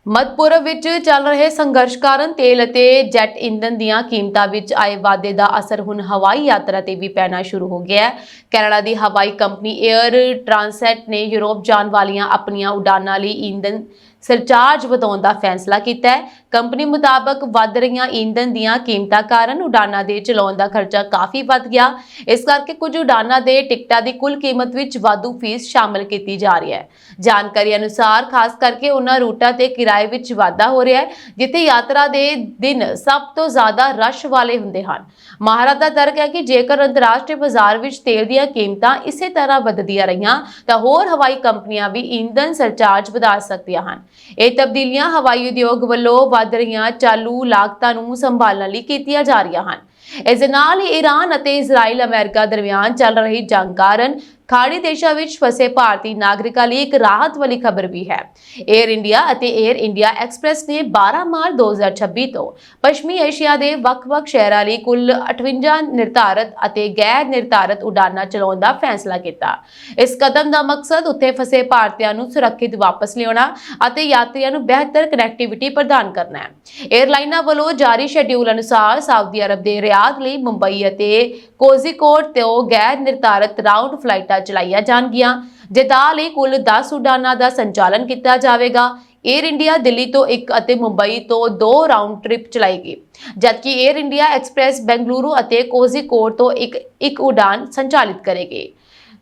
ਮੱਧ ਪੂਰਬ ਵਿੱਚ ਚੱਲ ਰਹੇ ਸੰਘਰਸ਼ ਕਾਰਨ ਤੇਲ ਅਤੇ ਜੈਟ ਇੰਧਨ ਦੀਆਂ ਕੀਮਤਾਂ ਵਿੱਚ ਆਏ ਵਾਧੇ ਦਾ ਅਸਰ ਹੁਣ ਹਵਾਈ ਯਾਤਰਾ ਤੇ ਵੀ ਪੈਣਾ ਸ਼ੁਰੂ ਹੋ ਗਿਆ ਹੈ। ਕੈਨੇਡਾ ਦੀ ਹਵਾਈ ਕੰਪਨੀ 에ਅਰ ਟ੍ਰਾਂਸੈਟ ਨੇ ਯੂਰਪ ਜਾਣ ਵਾਲੀਆਂ ਆਪਣੀਆਂ ਉਡਾਨਾਂ ਲਈ ਈਂਧਨ ਸਰਚਾਰਜ ਵਧਾਉਣ ਦਾ ਫੈਸਲਾ ਕੀਤਾ ਹੈ। ਕੰਪਨੀ ਮੁਤਾਬਕ ਵੱਧ ਰਹੀਆਂ ਈਂਧਨ ਦੀਆਂ ਕੀਮਤਾਂ ਕਾਰਨ ਉਡਾਨਾਂ ਦੇ ਚਲਾਉਣ ਦਾ ਖਰਚਾ ਕਾਫੀ ਵੱਧ ਗਿਆ। ਇਸ ਕਰਕੇ ਕੁਝ ਉਡਾਨਾਂ ਦੇ ਟਿਕਟਾਂ ਦੀ ਕੁੱਲ ਕੀਮਤ ਵਿੱਚ ਵਾਧੂ ਫੀਸ ਸ਼ਾਮਲ ਕੀਤੀ ਜਾ ਰਹੀ ਹੈ। ਜਾਣਕਾਰੀ ਅਨੁਸਾਰ ਖਾਸ ਕਰਕੇ ਉਹਨਾਂ ਰੂਟਾਂ ਤੇ ਕਿਰਾਏ ਵਿੱਚ ਵਾਧਾ ਹੋ ਰਿਹਾ ਹੈ ਜਿੱਥੇ ਯਾਤਰਾ ਦੇ ਦਿਨ ਸਭ ਤੋਂ ਜ਼ਿਆਦਾ ਰਸ਼ ਵਾਲੇ ਹੁੰਦੇ ਹਨ। ਮਾਹਰਾਂ ਦਾ ਤਰਕ ਹੈ ਕਿ ਜੇਕਰ ਅੰਤਰਰਾਸ਼ਟਰੀ ਬਾਜ਼ਾਰ ਵਿੱਚ ਤੇਲ ਦੀਆਂ ਕੀਮਤਾਂ ਇਸੇ ਤਰ੍ਹਾਂ ਵਧਦੀਆਂ ਰਹੀਆਂ ਤਾਂ ਹੋਰ ਹਵਾਈ ਕੰਪਨੀਆਂ ਵੀ ਈਂਧਨ ਸਰਚਾਰਜ ਵਧਾ ਸਕਦੀਆਂ ਹਨ। ਇਹ ਤਬਦੀਲੀਆਂ ਹਵਾਈ ਉਦਯੋਗ ਵੱਲੋਂ ਵੱਧ ਰਹੀਆਂ ਚਾਲੂ ਲਾਗਤਾਂ ਨੂੰ ਸੰਭਾਲਣ ਲਈ ਕੀਤੀਆਂ ਜਾ ਰਹੀਆਂ ਹਨ। ਇਸ ਦੇ ਨਾਲ ਹੀ ਈਰਾਨ ਅਤੇ ਇਜ਼ਰਾਈਲ ਅਮਰੀਕਾ ਦਰਮਿਆਨ ਚੱਲ ਰਹੀ ਜੰਗ ਕਾਰਨ ਖਾੜੀ ਦੇਸ਼ਾਂ ਵਿੱਚ ਫਸੇ ਭਾਰਤੀ ਨਾਗਰਿਕਾਂ ਲਈ ਇੱਕ ਰਾਹਤ ਵਾਲੀ ਖਬਰ ਵੀ ਹੈ। 에ਅਰ ਇੰਡੀਆ ਅਤੇ 에ਅਰ ਇੰਡੀਆ ਐਕਸਪ੍ਰੈਸ ਨੇ 12 ਮਾਰਚ 2026 ਤੋਂ ਪੱਛਮੀ ਏਸ਼ੀਆ ਦੇ ਵੱਖ-ਵੱਖ ਸ਼ਹਿਰਾਂ ਲਈ ਕੁੱਲ 58 ਨਿਰਧਾਰਤ ਅਤੇ ਗੈਰ ਨਿਰਧਾਰਤ ਉਡਾਨਾਂ ਚਲਾਉਣ ਦਾ ਫੈਸਲਾ ਕੀਤਾ। ਇਸ ਕਦਮ ਦਾ ਮਕਸਦ ਉੱਥੇ ਫਸੇ ਭਾਰਤੀਆਂ ਨੂੰ ਸੁਰੱਖਿਅਤ ਵਾਪਸ ਲਿਆਉਣਾ ਅਤੇ ਯਾਤਰੀਆਂ ਨੂੰ ਬਿਹਤਰ ਕਨੈਕਟੀਵਿਟੀ ਪ੍ਰਦਾਨ ਕਰਨਾ ਹੈ। 에ਅਰਲਾਈਨਾਂ ਵੱਲੋਂ ਜਾਰੀ ਸ਼ੈਡਿਊਲ ਅਨੁਸਾਰ ਸਾਊਦੀ ਅਰਬ ਦੇ ਰਿਆਦ ਲਈ ਮੁੰਬਈ ਅਤੇ ਕੋਜ਼ੀਕੋਡ ਤੋਂ ਗੈਰ ਨਿਰਧਾਰਤ ਰਾਊਂਡ ਫਲਾਈਟਾਂ ਚਲਾਈਆਂ ਜਾਣਗੀਆਂ। ਜੱਦਾ ਲਈ ਕੁੱਲ 10 ਉਡਾਨਾਂ ਦਾ ਸੰਚਾਲਨ ਕੀਤਾ ਜਾਵੇਗਾ। 에ਅਰ ਇੰਡੀਆ ਦਿੱਲੀ ਤੋਂ 1 ਅਤੇ ਮੁੰਬਈ ਤੋਂ 2 ਰਾਊਂਡ ਟ੍ਰਿਪ ਚਲਾਏਗੀ, ਜਦਕਿ 에ਅਰ ਇੰਡੀਆ ਐਕਸਪ੍ਰੈਸ ਬੈਂਗਲੁਰੂ ਅਤੇ ਕੋਜ਼ੀਕੋਡ ਤੋਂ ਇੱਕ ਉਡਾਨ ਸੰਚਾਲਿਤ ਕਰੇਗੀ।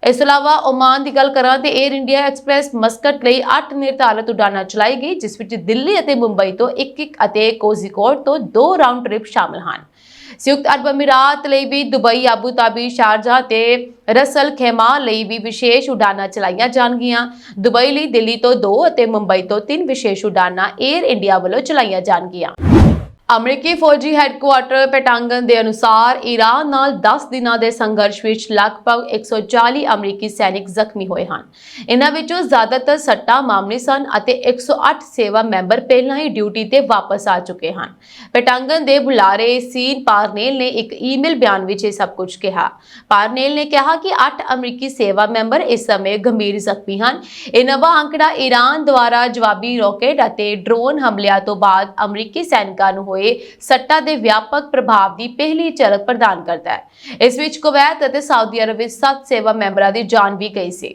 ਇਸ ਤੋਂ ਇਲਾਵਾ ਓਮਾਨ ਦੀ ਗੱਲ ਕਰਾਂ ਤੇ 에ਅਰ ਇੰਡੀਆ ਐਕਸਪ੍ਰੈਸ ਮਸਕਟ ਲਈ 8 ਨਿਰਧਾਰਤ ਉਡਾਨਾਂ ਚਲਾਏਗੀ, ਜਿਸ ਵਿੱਚ ਦਿੱਲੀ ਅਤੇ ਮੁੰਬਈ ਤੋਂ 1 ਅਤੇ ਕੋਜ਼ੀਕੋਡ ਤੋਂ 2 ਰਾਊਂਡ ਟ੍ਰਿਪ ਸ਼ਾਮਲ ਹਨ। ਸੰਯੁਕਤ ਅਰਬ ਅਮੀਰਾਤ ਲਈ ਵੀ ਦੁਬਈ, ਆਬੂ ਧਾਬੀ, ਸ਼ਾਰਜਾ ਤੇ ਰਸਲ ਖੈਮਾ ਲਈ ਵੀ ਵਿਸ਼ੇਸ਼ ਉਡਾਨਾਂ ਚਲਾਈਆਂ ਜਾਣਗੀਆਂ। ਦੁਬਈ ਲਈ ਦਿੱਲੀ ਤੋਂ 2 ਅਤੇ ਮੁੰਬਈ ਤੋਂ 3 ਵਿਸ਼ੇਸ਼ ਉਡਾਨਾਂ 에ਅਰ ਇੰਡੀਆ ਵੱਲੋਂ ਚਲਾਈਆਂ ਜਾਣਗੀਆਂ। ਅਮਰੀਕੀ ਫੌਜੀ ਹੈੱਡਕੁਆਰਟਰ ਪੈਂਟਾਗਨ ਦੇ ਅਨੁਸਾਰ ਈਰਾਨ ਨਾਲ 10 ਦਿਨਾਂ ਦੇ ਸੰਘਰਸ਼ ਵਿੱਚ ਲਗਭਗ 140 ਅਮਰੀਕੀ ਸੈਨਿਕ ਜ਼ਖਮੀ ਹੋਏ ਹਨ। ਇਨ੍ਹਾਂ ਵਿੱਚੋਂ ਜ਼ਿਆਦਾਤਰ ਸੱਟਾਂ ਮਾਮੂਲੀ ਸਨ ਅਤੇ 108 ਸੇਵਾ ਮੈਂਬਰ ਪਹਿਲਾਂ ਹੀ ਡਿਊਟੀ ਤੇ ਵਾਪਸ ਆ ਚੁੱਕੇ ਹਨ। ਪੈਂਟਾਗਨ ਦੇ ਬੁਲਾਰੇ ਸੀਨ ਪਾਰਨੇਲ ਨੇ ਇੱਕ ਈਮੇਲ ਬਿਆਨ ਵਿੱਚ ਇਹ ਸਭ ਕੁਝ ਕਿਹਾ। ਪਾਰਨੇਲ ਨੇ ਕਿਹਾ ਕਿ 8 ਅਮਰੀਕੀ ਸੇਵਾ ਮੈਂਬਰ ਇਸ ਸਮੇਂ ਗੰਭੀਰ ਜ਼ਖਮੀ ਹਨ। ਇਹ ਨਵਾਂ ਅੰਕੜਾ ਈਰਾਨ ਦੁਆਰਾ ਜਵਾਬੀ ਰਾਕੇਟ ਅਤੇ ਡਰੋਨ ਹਮਲਿਆਂ ਤੋਂ ਬਾਅਦ ਅਮਰੀਕੀ ਸੈਨਿਕਾਂ ਨੂੰ ਹੋਏ ਸੱਟਾਂ ਦੇ ਵਿਆਪਕ ਪ੍ਰਭਾਵ ਦੀ ਪਹਿਲੀ ਝਲਕ ਪ੍ਰਦਾਨ ਕਰਦਾ ਹੈ। ਇਸ ਵਿੱਚ ਕੁਵੈਤ ਅਤੇ ਸਾਊਦੀ ਅਰਬ ਵਿੱਚ 7 ਸੇਵਾ ਮੈਂਬਰਾਂ ਦੀ ਜਾਨ ਵੀ ਗਈ ਸੀ।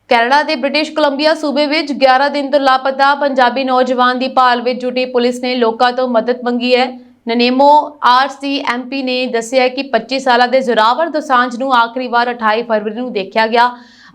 ਕੈਨੇਡਾ ਦੇ ਬ੍ਰਿਟਿਸ਼ ਕੋਲੰਬੀਆ ਸੂਬੇ ਵਿੱਚ 11 ਦਿਨ ਤੋਂ ਲਾਪਤਾ ਪੰਜਾਬੀ ਨੌਜਵਾਨ ਦੀ ਭਾਲ ਵਿੱਚ ਜੁਟੀ ਪੁਲਿਸ ਨੇ ਲੋਕਾਂ ਤੋਂ ਮਦਦ ਮੰਗੀ ਹੈ। ਨਨੇਮੋ RCMP ਨੇ ਦੱਸਿਆ ਕਿ 25 ਸਾਲਾਂ ਦੇ ਜ਼ੋਰਾਵਰ ਦੋਸਾਂਝ ਨੂੰ ਆਖਰੀ ਵਾਰ 28 ਫਰਵਰੀ ਨੂੰ ਦੇਖਿਆ ਗਿਆ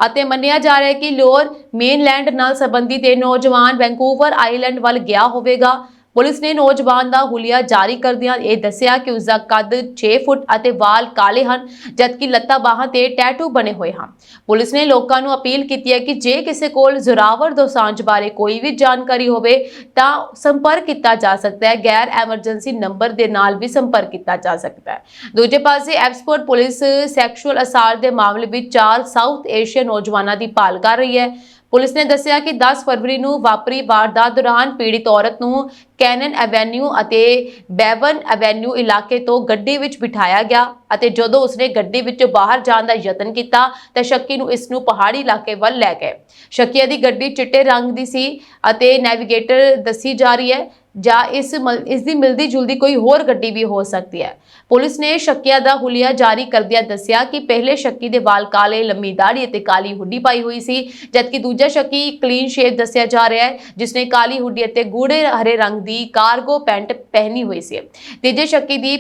ਅਤੇ ਮੰਨਿਆ ਜਾ ਰਿਹਾ ਹੈ ਕਿ ਲੋਅਰ ਮੇਨਲੈਂਡ ਨਾਲ ਸੰਬੰਧਿਤ ਇਹ ਨੌਜਵਾਨ ਵੈਂਕੂਵਰ ਆਈਲੈਂਡ ਵੱਲ ਗਿਆ ਹੋਵੇਗਾ। ਪੁਲਿਸ ਨੇ ਨੌਜਵਾਨ ਦਾ ਹੁਲੀਆ ਜਾਰੀ ਕਰਦਿਆਂ ਇਹ ਦੱਸਿਆ ਕਿ ਉਸ ਦਾ ਕੱਦ 6 ਫੁੱਟ ਅਤੇ ਵਾਲ ਕਾਲੇ ਹਨ, ਜਦਕਿ ਲੱਤਾਂ ਬਾਹਾਂ ਤੇ ਟੈਟੂ ਬਣੇ ਹੋਏ ਹਨ। ਪੁਲਿਸ ਨੇ ਲੋਕਾਂ ਨੂੰ ਅਪੀਲ ਕੀਤੀ ਹੈ ਕਿ ਜੇ ਕਿਸੇ ਕੋਲ ਜ਼ੋਰਾਵਰ ਦੋਸਾਂਝ ਬਾਰੇ ਕੋਈ ਵੀ ਜਾਣਕਾਰੀ ਹੋਵੇ ਤਾਂ ਸੰਪਰਕ ਕੀਤਾ ਜਾ ਸਕਦਾ ਹੈ। ਗੈਰ ਐਮਰਜੈਂਸੀ ਨੰਬਰ ਦੇ ਨਾਲ ਵੀ ਸੰਪਰਕ ਕੀਤਾ ਜਾ ਸਕਦਾ ਹੈ। ਦੂਜੇ ਪਾਸੇ ਐਪਸਪੋਰਟ ਪੁਲਿਸ ਸੈਕਸ਼ੂਅਲ ਅਸਾਲਟ ਦੇ ਮਾਮਲੇ ਵਿੱਚ 4 ਸਾਊਥ ਏਸ਼ੀਅਨ ਨੌਜਵਾਨਾਂ ਦੀ ਭਾਲ ਕਰ ਰਹੀ ਹੈ। ਪੁਲਿਸ ਨੇ ਦੱਸਿਆ ਕਿ 10 ਫਰਵਰੀ ਨੂੰ ਵਾਪਰੀ ਵਾਰਦਾਤ ਦੌਰਾਨ ਪੀੜਿਤ ਔਰਤ ਨੂੰ ਕੈਨਨ ਐਵੇਨਿਊ ਅਤੇ ਬੈਵਨ ਐਵੇਨਿਊ ਇਲਾਕੇ ਤੋਂ ਗੱਡੀ ਵਿੱਚ ਬਿਠਾਇਆ ਗਿਆ ਅਤੇ ਜਦੋਂ ਉਸਨੇ ਗੱਡੀ ਵਿੱਚੋਂ ਬਾਹਰ ਜਾਣ ਦਾ ਯਤਨ ਕੀਤਾ ਤਾਂ ਸ਼ੱਕੀ ਨੂੰ ਇਸ ਨੂੰ ਪਹਾੜੀ ਇਲਾਕੇ ਵੱਲ ਲੈ ਗਏ। ਸ਼ੱਕੀਆ ਦੀ ਗੱਡੀ ਚਿੱਟੇ ਰੰਗ ਦੀ ਸੀ ਅਤੇ ਨੈਵੀਗੇਟਰ ਦੱਸੀ ਜਾ ਰਹੀ ਹੈ ਜਾਂ ਇਸ ਦੀ ਮਿਲਦੀ ਜੁਲਦੀ ਕੋਈ ਹੋਰ ਗੱਡੀ ਵੀ ਹੋ ਸਕਦੀ ਹੈ। ਪੁਲਿਸ ਨੇ ਸ਼ੱਕੀਆ ਦਾ ਹੁਲੀਆ ਜਾਰੀ ਕਰਦਿਆਂ ਦੱਸਿਆ ਕਿ ਪਹਿਲੇ ਸ਼ੱਕੀ ਦੇ ਵਾਲ ਕਾਲੇ, ਲੰਮੀ ਦਾੜੀ ਅਤੇ ਕਾਲੀ ਹੁੱਡੀ ਪਾਈ ਹੋਈ ਸੀ, ਜਦਕਿ ਦੂਜਾ ਸ਼ੱਕੀ ਕਲੀਨ ਸ਼ੇਵ ਦੱਸਿਆ ਜਾ ਰਿਹਾ ਹੈ ਜਿਸਨੇ ਕਾਲੀ ਹੁੱਡੀ ਅਤੇ ਗੂੜੇ ਹਰੇ ਰੰਗ ਦੀ ਕਾਰਗੋ ਪੈਂਟ ਪਹਿਨੀ ਹੋਈ ਸੀ। ਤੀਜੇ ਸ਼ੱਕੀ ਦੀ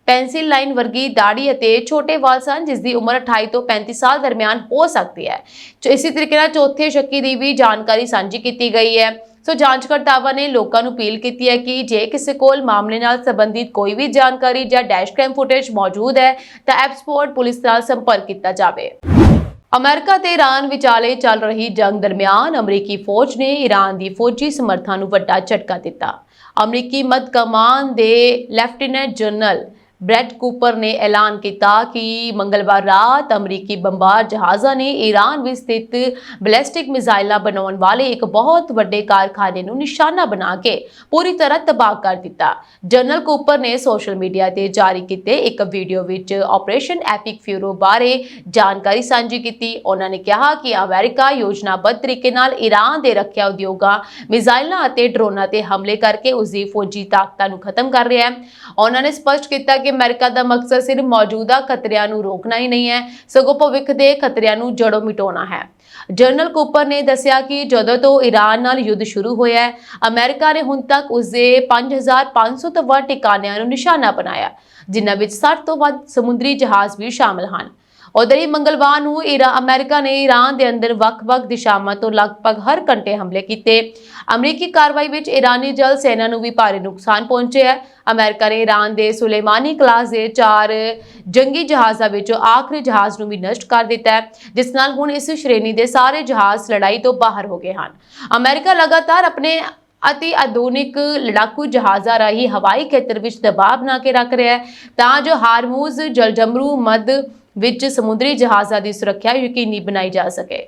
ਪੈਨਸਿਲ ਲਾਈਨ ਵਰਗੀ ਦਾੜੀ ਅਤੇ ਛੋਟੇ ਵਾਲ ਸਨ ਜਿਸ ਦੀ ਉਮਰ 28 ਤੋਂ 35 ਸਾਲ ਦਰਮਿਆਨ ਹੋ ਸਕਦੀ ਹੈ। ਇਸੇ ਤਰੀਕੇ ਨਾਲ ਚੌਥੇ ਸ਼ੱਕੀ ਦੀ ਵੀ ਜਾਣਕਾਰੀ ਸਾਂਝੀ ਕੀਤੀ ਗਈ ਹੈ। ਸੋ ਜਾਂਚਕਰਤਾਵਾਂ ਨੇ ਲੋਕਾਂ ਨੂੰ ਅਪੀਲ ਕੀਤੀ ਹੈ ਕਿ ਜੇ ਕਿਸੇ ਕੋਲ ਮਾਮਲੇ ਨਾਲ ਸੰਬੰਧਿਤ ਕੋਈ ਵੀ ਜਾਣਕਾਰੀ ਜਾਂ ਡੈਸ਼ਕੈਮ ਫੁਟੇਜ ਮੌਜੂਦ ਹੈ ਤਾਂ ਐਪਸਪੋਰਟ ਪੁਲਿਸ ਨਾਲ ਸੰਪਰਕ ਕੀਤਾ ਜਾਵੇ। ਅਮਰੀਕਾ ਤੇ ਈਰਾਨ ਵਿਚਾਲੇ ਚੱਲ ਰਹੀ ਜੰਗ ਦਰਮਿਆਨ ਅਮਰੀਕੀ ਫੌਜ ਨੇ ਈਰਾਨ ਦੀ ਫੌਜੀ ਸਮਰਥਾ ਨੂੰ ਵੱਡਾ ਝਟਕਾ ਦਿੱਤਾ। ਅਮਰੀਕੀ ਮੱਧ ਕਮਾਨ ਦੇ ਲੈਫਟੀਨੈਂਟ ਜਨਰਲ ਬ੍ਰੈਡ ਕੂਪਰ ਨੇ ਐਲਾਨ ਕੀਤਾ ਕਿ ਮੰਗਲਵਾਰ ਰਾਤ ਅਮਰੀਕੀ ਬੰਬਾਰ ਜਹਾਜ਼ਾਂ ਨੇ ਈਰਾਨ ਵਿੱਚ ਸਥਿਤ ਬੈਲਿਸਟਿਕ ਮਿਜ਼ਾਈਲਾਂ ਬਣਾਉਣ ਵਾਲੇ ਇੱਕ ਬਹੁਤ ਵੱਡੇ ਕਾਰਖਾਨੇ ਨੂੰ ਨਿਸ਼ਾਨਾ ਬਣਾ ਕੇ ਪੂਰੀ ਤਰ੍ਹਾਂ ਤਬਾਹ ਕਰ ਦਿੱਤਾ। ਜਨਰਲ ਕੂਪਰ ਨੇ ਸੋਸ਼ਲ ਮੀਡੀਆ ਤੇ ਜਾਰੀ ਕੀਤੇ ਇੱਕ ਵੀਡੀਓ ਵਿੱਚ ਆਪਰੇਸ਼ਨ ਐਪਿਕ ਫਿਊਰੋ ਬਾਰੇ ਜਾਣਕਾਰੀ ਸਾਂਝੀ ਕੀਤੀ। ਉਹਨਾਂ ਨੇ ਕਿਹਾ ਕਿ ਅਮਰੀਕਾ ਯੋਜਨਾਬੱਧ ਤਰੀਕੇ ਨਾਲ ਈਰਾਨ ਦੇ ਰੱਖਿਆ ਉਦਯੋਗਾਂ, ਮਿਜ਼ਾਈਲਾਂ ਅਤੇ ਡਰੋਨਾਂ ਤੇ ਹਮਲੇ ਕਰਕੇ ਉਸ ਦੀ ਫੌਜੀ ਤਾਕਤਾਂ ਨੂੰ ਖਤਮ ਕਰ ਰਿਹਾ ਹੈ। ਉਹਨਾਂ ਨੇ ਸਪਸ਼ਟ ਕੀਤਾ ਕਿ ਅਮਰੀਕਾ ਦਾ ਮਕਸਦ ਸਿਰਫ ਮੌਜੂਦਾ ਖਤਰਿਆਂ ਨੂੰ ਰੋਕਣਾ ਹੀ ਨਹੀਂ ਹੈ, ਸਗੋਂ ਭਵਿੱਖ ਦੇ ਖਤਰਿਆਂ ਨੂੰ ਜੜੋਂ ਮਿਟਾਉਣਾ ਹੈ। ਜਨਰਲ ਕੂਪਰ ਨੇ ਦੱਸਿਆ ਕਿ ਜਦੋਂ ਤੋਂ ਈਰਾਨ ਨਾਲ ਯੁੱਧ ਸ਼ੁਰੂ ਹੋਇਆ ਹੈ, ਅਮਰੀਕਾ ਨੇ ਹੁਣ ਤੱਕ ਉਸਦੇ 5500 ਤੋਂ ਵੱਧ ਟਿਕਾਣਿਆਂ ਨੂੰ ਨਿਸ਼ਾਨਾ ਬਣਾਇਆ, ਜਿਨ੍ਹਾਂ ਵਿੱਚ 60 ਤੋਂ ਵੱਧ ਸਮੁੰਦਰੀ ਜਹਾਜ਼ ਵੀ ਸ਼ਾਮਲ ਹਨ। ਉਧਰ ਹੀ ਮੰਗਲਵਾਰ ਨੂੰ ਅਮਰੀਕਾ ਨੇ ਈਰਾਨ ਦੇ ਅੰਦਰ ਵੱਖ-ਵੱਖ ਦਿਸ਼ਾਵਾਂ ਤੋਂ ਲਗਭਗ ਹਰ ਘੰਟੇ ਹਮਲੇ ਕੀਤੇ। ਅਮਰੀਕੀ ਕਾਰਵਾਈ ਵਿੱਚ ਈਰਾਨੀ ਜਲ ਸੈਨਾ ਨੂੰ ਵੀ ਭਾਰੀ ਨੁਕਸਾਨ ਪਹੁੰਚਿਆ ਹੈ। ਅਮਰੀਕਾ ਨੇ ਈਰਾਨ ਦੇ ਸੁਲੇਮਾਨੀ ਕਲਾਸ ਦੇ 4 ਜੰਗੀ ਜਹਾਜ਼ਾਂ ਵਿੱਚੋਂ ਆਖਰੀ ਜਹਾਜ਼ ਨੂੰ ਵੀ ਨਸ਼ਟ ਕਰ ਦਿੱਤਾ ਹੈ, ਜਿਸ ਨਾਲ ਹੁਣ ਇਸ ਸ਼੍ਰੇਣੀ ਦੇ ਸਾਰੇ ਜਹਾਜ਼ ਲੜਾਈ ਤੋਂ ਬਾਹਰ ਹੋ ਗਏ ਹਨ। ਅਮਰੀਕਾ ਲਗਾਤਾਰ ਆਪਣੇ ਅਤੀ ਆਧੁਨਿਕ ਲੜਾਕੂ ਜਹਾਜ਼ਾਂ ਰਾਹੀਂ ਹਵਾਈ ਖੇਤਰ ਵਿੱਚ ਦਬਾਅ ਬਣਾ ਕੇ ਰੱਖ ਰਿਹਾ ਹੈ ਤਾਂ ਜੋ ਹਾਰਮੂਜ਼ ਜਲਜਮਰੂ ਮੱਧ ਵਿੱਚ ਸਮੁੰਦਰੀ ਜਹਾਜ਼ਾਂ ਦੀ ਸੁਰੱਖਿਆ ਯਕੀਨੀ ਬਣਾਈ ਜਾ ਸਕੇ।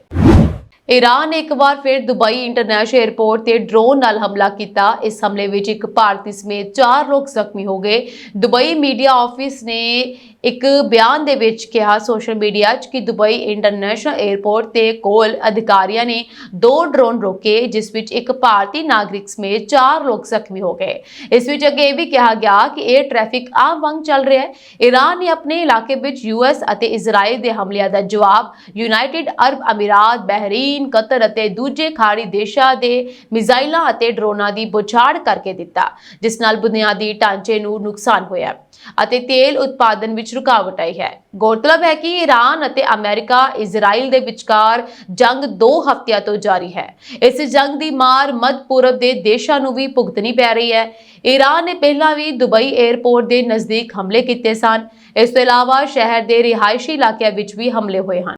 ਈਰਾਨ ਨੇ ਇੱਕ ਵਾਰ ਫਿਰ ਦੁਬਈ ਇੰਟਰਨੈਸ਼ਨਲ 에ਅਰਪੋਰਟ ਤੇ ਡਰੋਨ ਨਾਲ ਹਮਲਾ ਕੀਤਾ। ਇਸ ਹਮਲੇ ਵਿੱਚ ਇੱਕ ਭਾਰਤੀ ਸਮੇਤ 4 ਲੋਕ ਜ਼ਖਮੀ ਹੋ ਗਏ। ਦੁਬਈ ਮੀਡੀਆ ਆਫਿਸ ਨੇ ਇੱਕ ਬਿਆਨ ਦੇ ਵਿੱਚ ਕਿਹਾ ਸੋਸ਼ਲ ਮੀਡੀਆ 'ਚ ਕਿ ਦੁਬਈ ਇੰਟਰਨੈਸ਼ਨਲ 에ਅਰਪੋਰਟ ਤੇ ਕੋਲ ਅਧਿਕਾਰੀਆਂ ਨੇ 2 ਡਰੋਨ ਰੋਕੇ ਜਿਸ ਵਿੱਚ ਇੱਕ ਭਾਰਤੀ ਨਾਗਰਿਕ ਸਮੇਤ 4 ਲੋਕ ਜ਼ਖਮੀ ਹੋ ਗਏ। ਇਸ ਵਿੱਚ ਅੱਗੇ ਇਹ ਵੀ ਕਿਹਾ ਗਿਆ ਕਿ 에ਅਰ ਟ੍ਰੈਫਿਕ ਆਮ ਵਾਂਗ ਚੱਲ ਰਿਹਾ ਹੈ। ਈਰਾਨ ਨੇ ਆਪਣੇ ਇਲਾਕੇ ਵਿੱਚ US ਅਤੇ ਇਜ਼ਰਾਈਲ ਦੇ ਹਮਲਿਆਂ ਦਾ ਜਵਾਬ ਯੂਨਾਈਟਿਡ ਅਰਬ ਅਮੀਰਾਤ, ਬਹਿਰੀਨ, ਕਤਰ ਅਤੇ ਦੂਜੇ ਖਾੜੀ ਦੇਸ਼ਾਂ ਦੇ ਮਿਜ਼ਾਈਲਾਂ ਅਤੇ ਡਰੋਨਾਂ ਦੀ ਬੁਛਾੜ ਕਰਕੇ ਦਿੱਤਾ, ਜਿਸ ਨਾਲ ਬੁਨਿਆਦੀ ਢਾਂਚੇ ਨੂੰ ਨੁਕਸਾਨ ਹੋਇਆ ਅਤੇ ਤੇਲ ਉਤਪਾਦਨ ਵਿੱਚ ਰੁਕਾਵਟ ਆਈ ਹੈ। ਗੌਰਤਲਬ ਹੈ ਕਿ ਈਰਾਨ ਅਤੇ ਅਮਰੀਕਾ ਇਜ਼ਰਾਈਲ ਦੇ ਵਿਚਕਾਰ ਜੰਗ 2 ਹਫ਼ਤਿਆਂ ਤੋਂ ਜਾਰੀ ਹੈ। ਇਸ ਜੰਗ ਦੀ ਮਾਰ ਮੱਧ ਪੂਰਬ ਦੇ ਦੇਸ਼ਾਂ ਨੂੰ ਵੀ ਭੁਗਤਣੀ ਪੈ ਰਹੀ ਹੈ। ਈਰਾਨ ਨੇ ਪਹਿਲਾਂ ਵੀ ਦੁਬਈ 에ਅਰਪੋਰਟ ਦੇ ਨਜ਼ਦੀਕ ਹਮਲੇ ਕੀਤੇ ਸਨ। ਇਸ ਤੋਂ ਇਲਾਵਾ ਸ਼ਹਿਰ ਦੇ ਰਿਹਾਇਸ਼ੀ ਇਲਾਕਿਆਂ ਵਿੱਚ ਵੀ ਹਮਲੇ ਹੋਏ ਹਨ।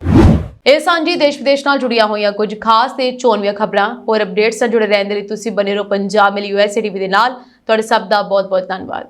ਇਹ ਸਾਂਝੀ ਦੇਸ਼ ਵਿਦੇਸ਼ ਨਾਲ ਜੁੜੀਆਂ ਹੋਈਆਂ ਕੁਝ ਖਾਸ ਤੇ ਚੋਣਵੀਆਂ ਖਬਰਾਂ ਹੋਰ ਅਪਡੇਟਸ ਨਾਲ ਜੁੜੇ ਰਹਿਣ ਦੇ ਲਈ ਤੁਸੀਂ ਬਨੇ ਰਹੋ ਪੰਜਾਬ ਮਿਲ USA TV ਦੇ ਨਾਲ। ਤੁਹਾਡੇ ਸਭ ਦਾ ਬਹੁਤ ਬਹੁਤ ਧੰਨਵਾਦ।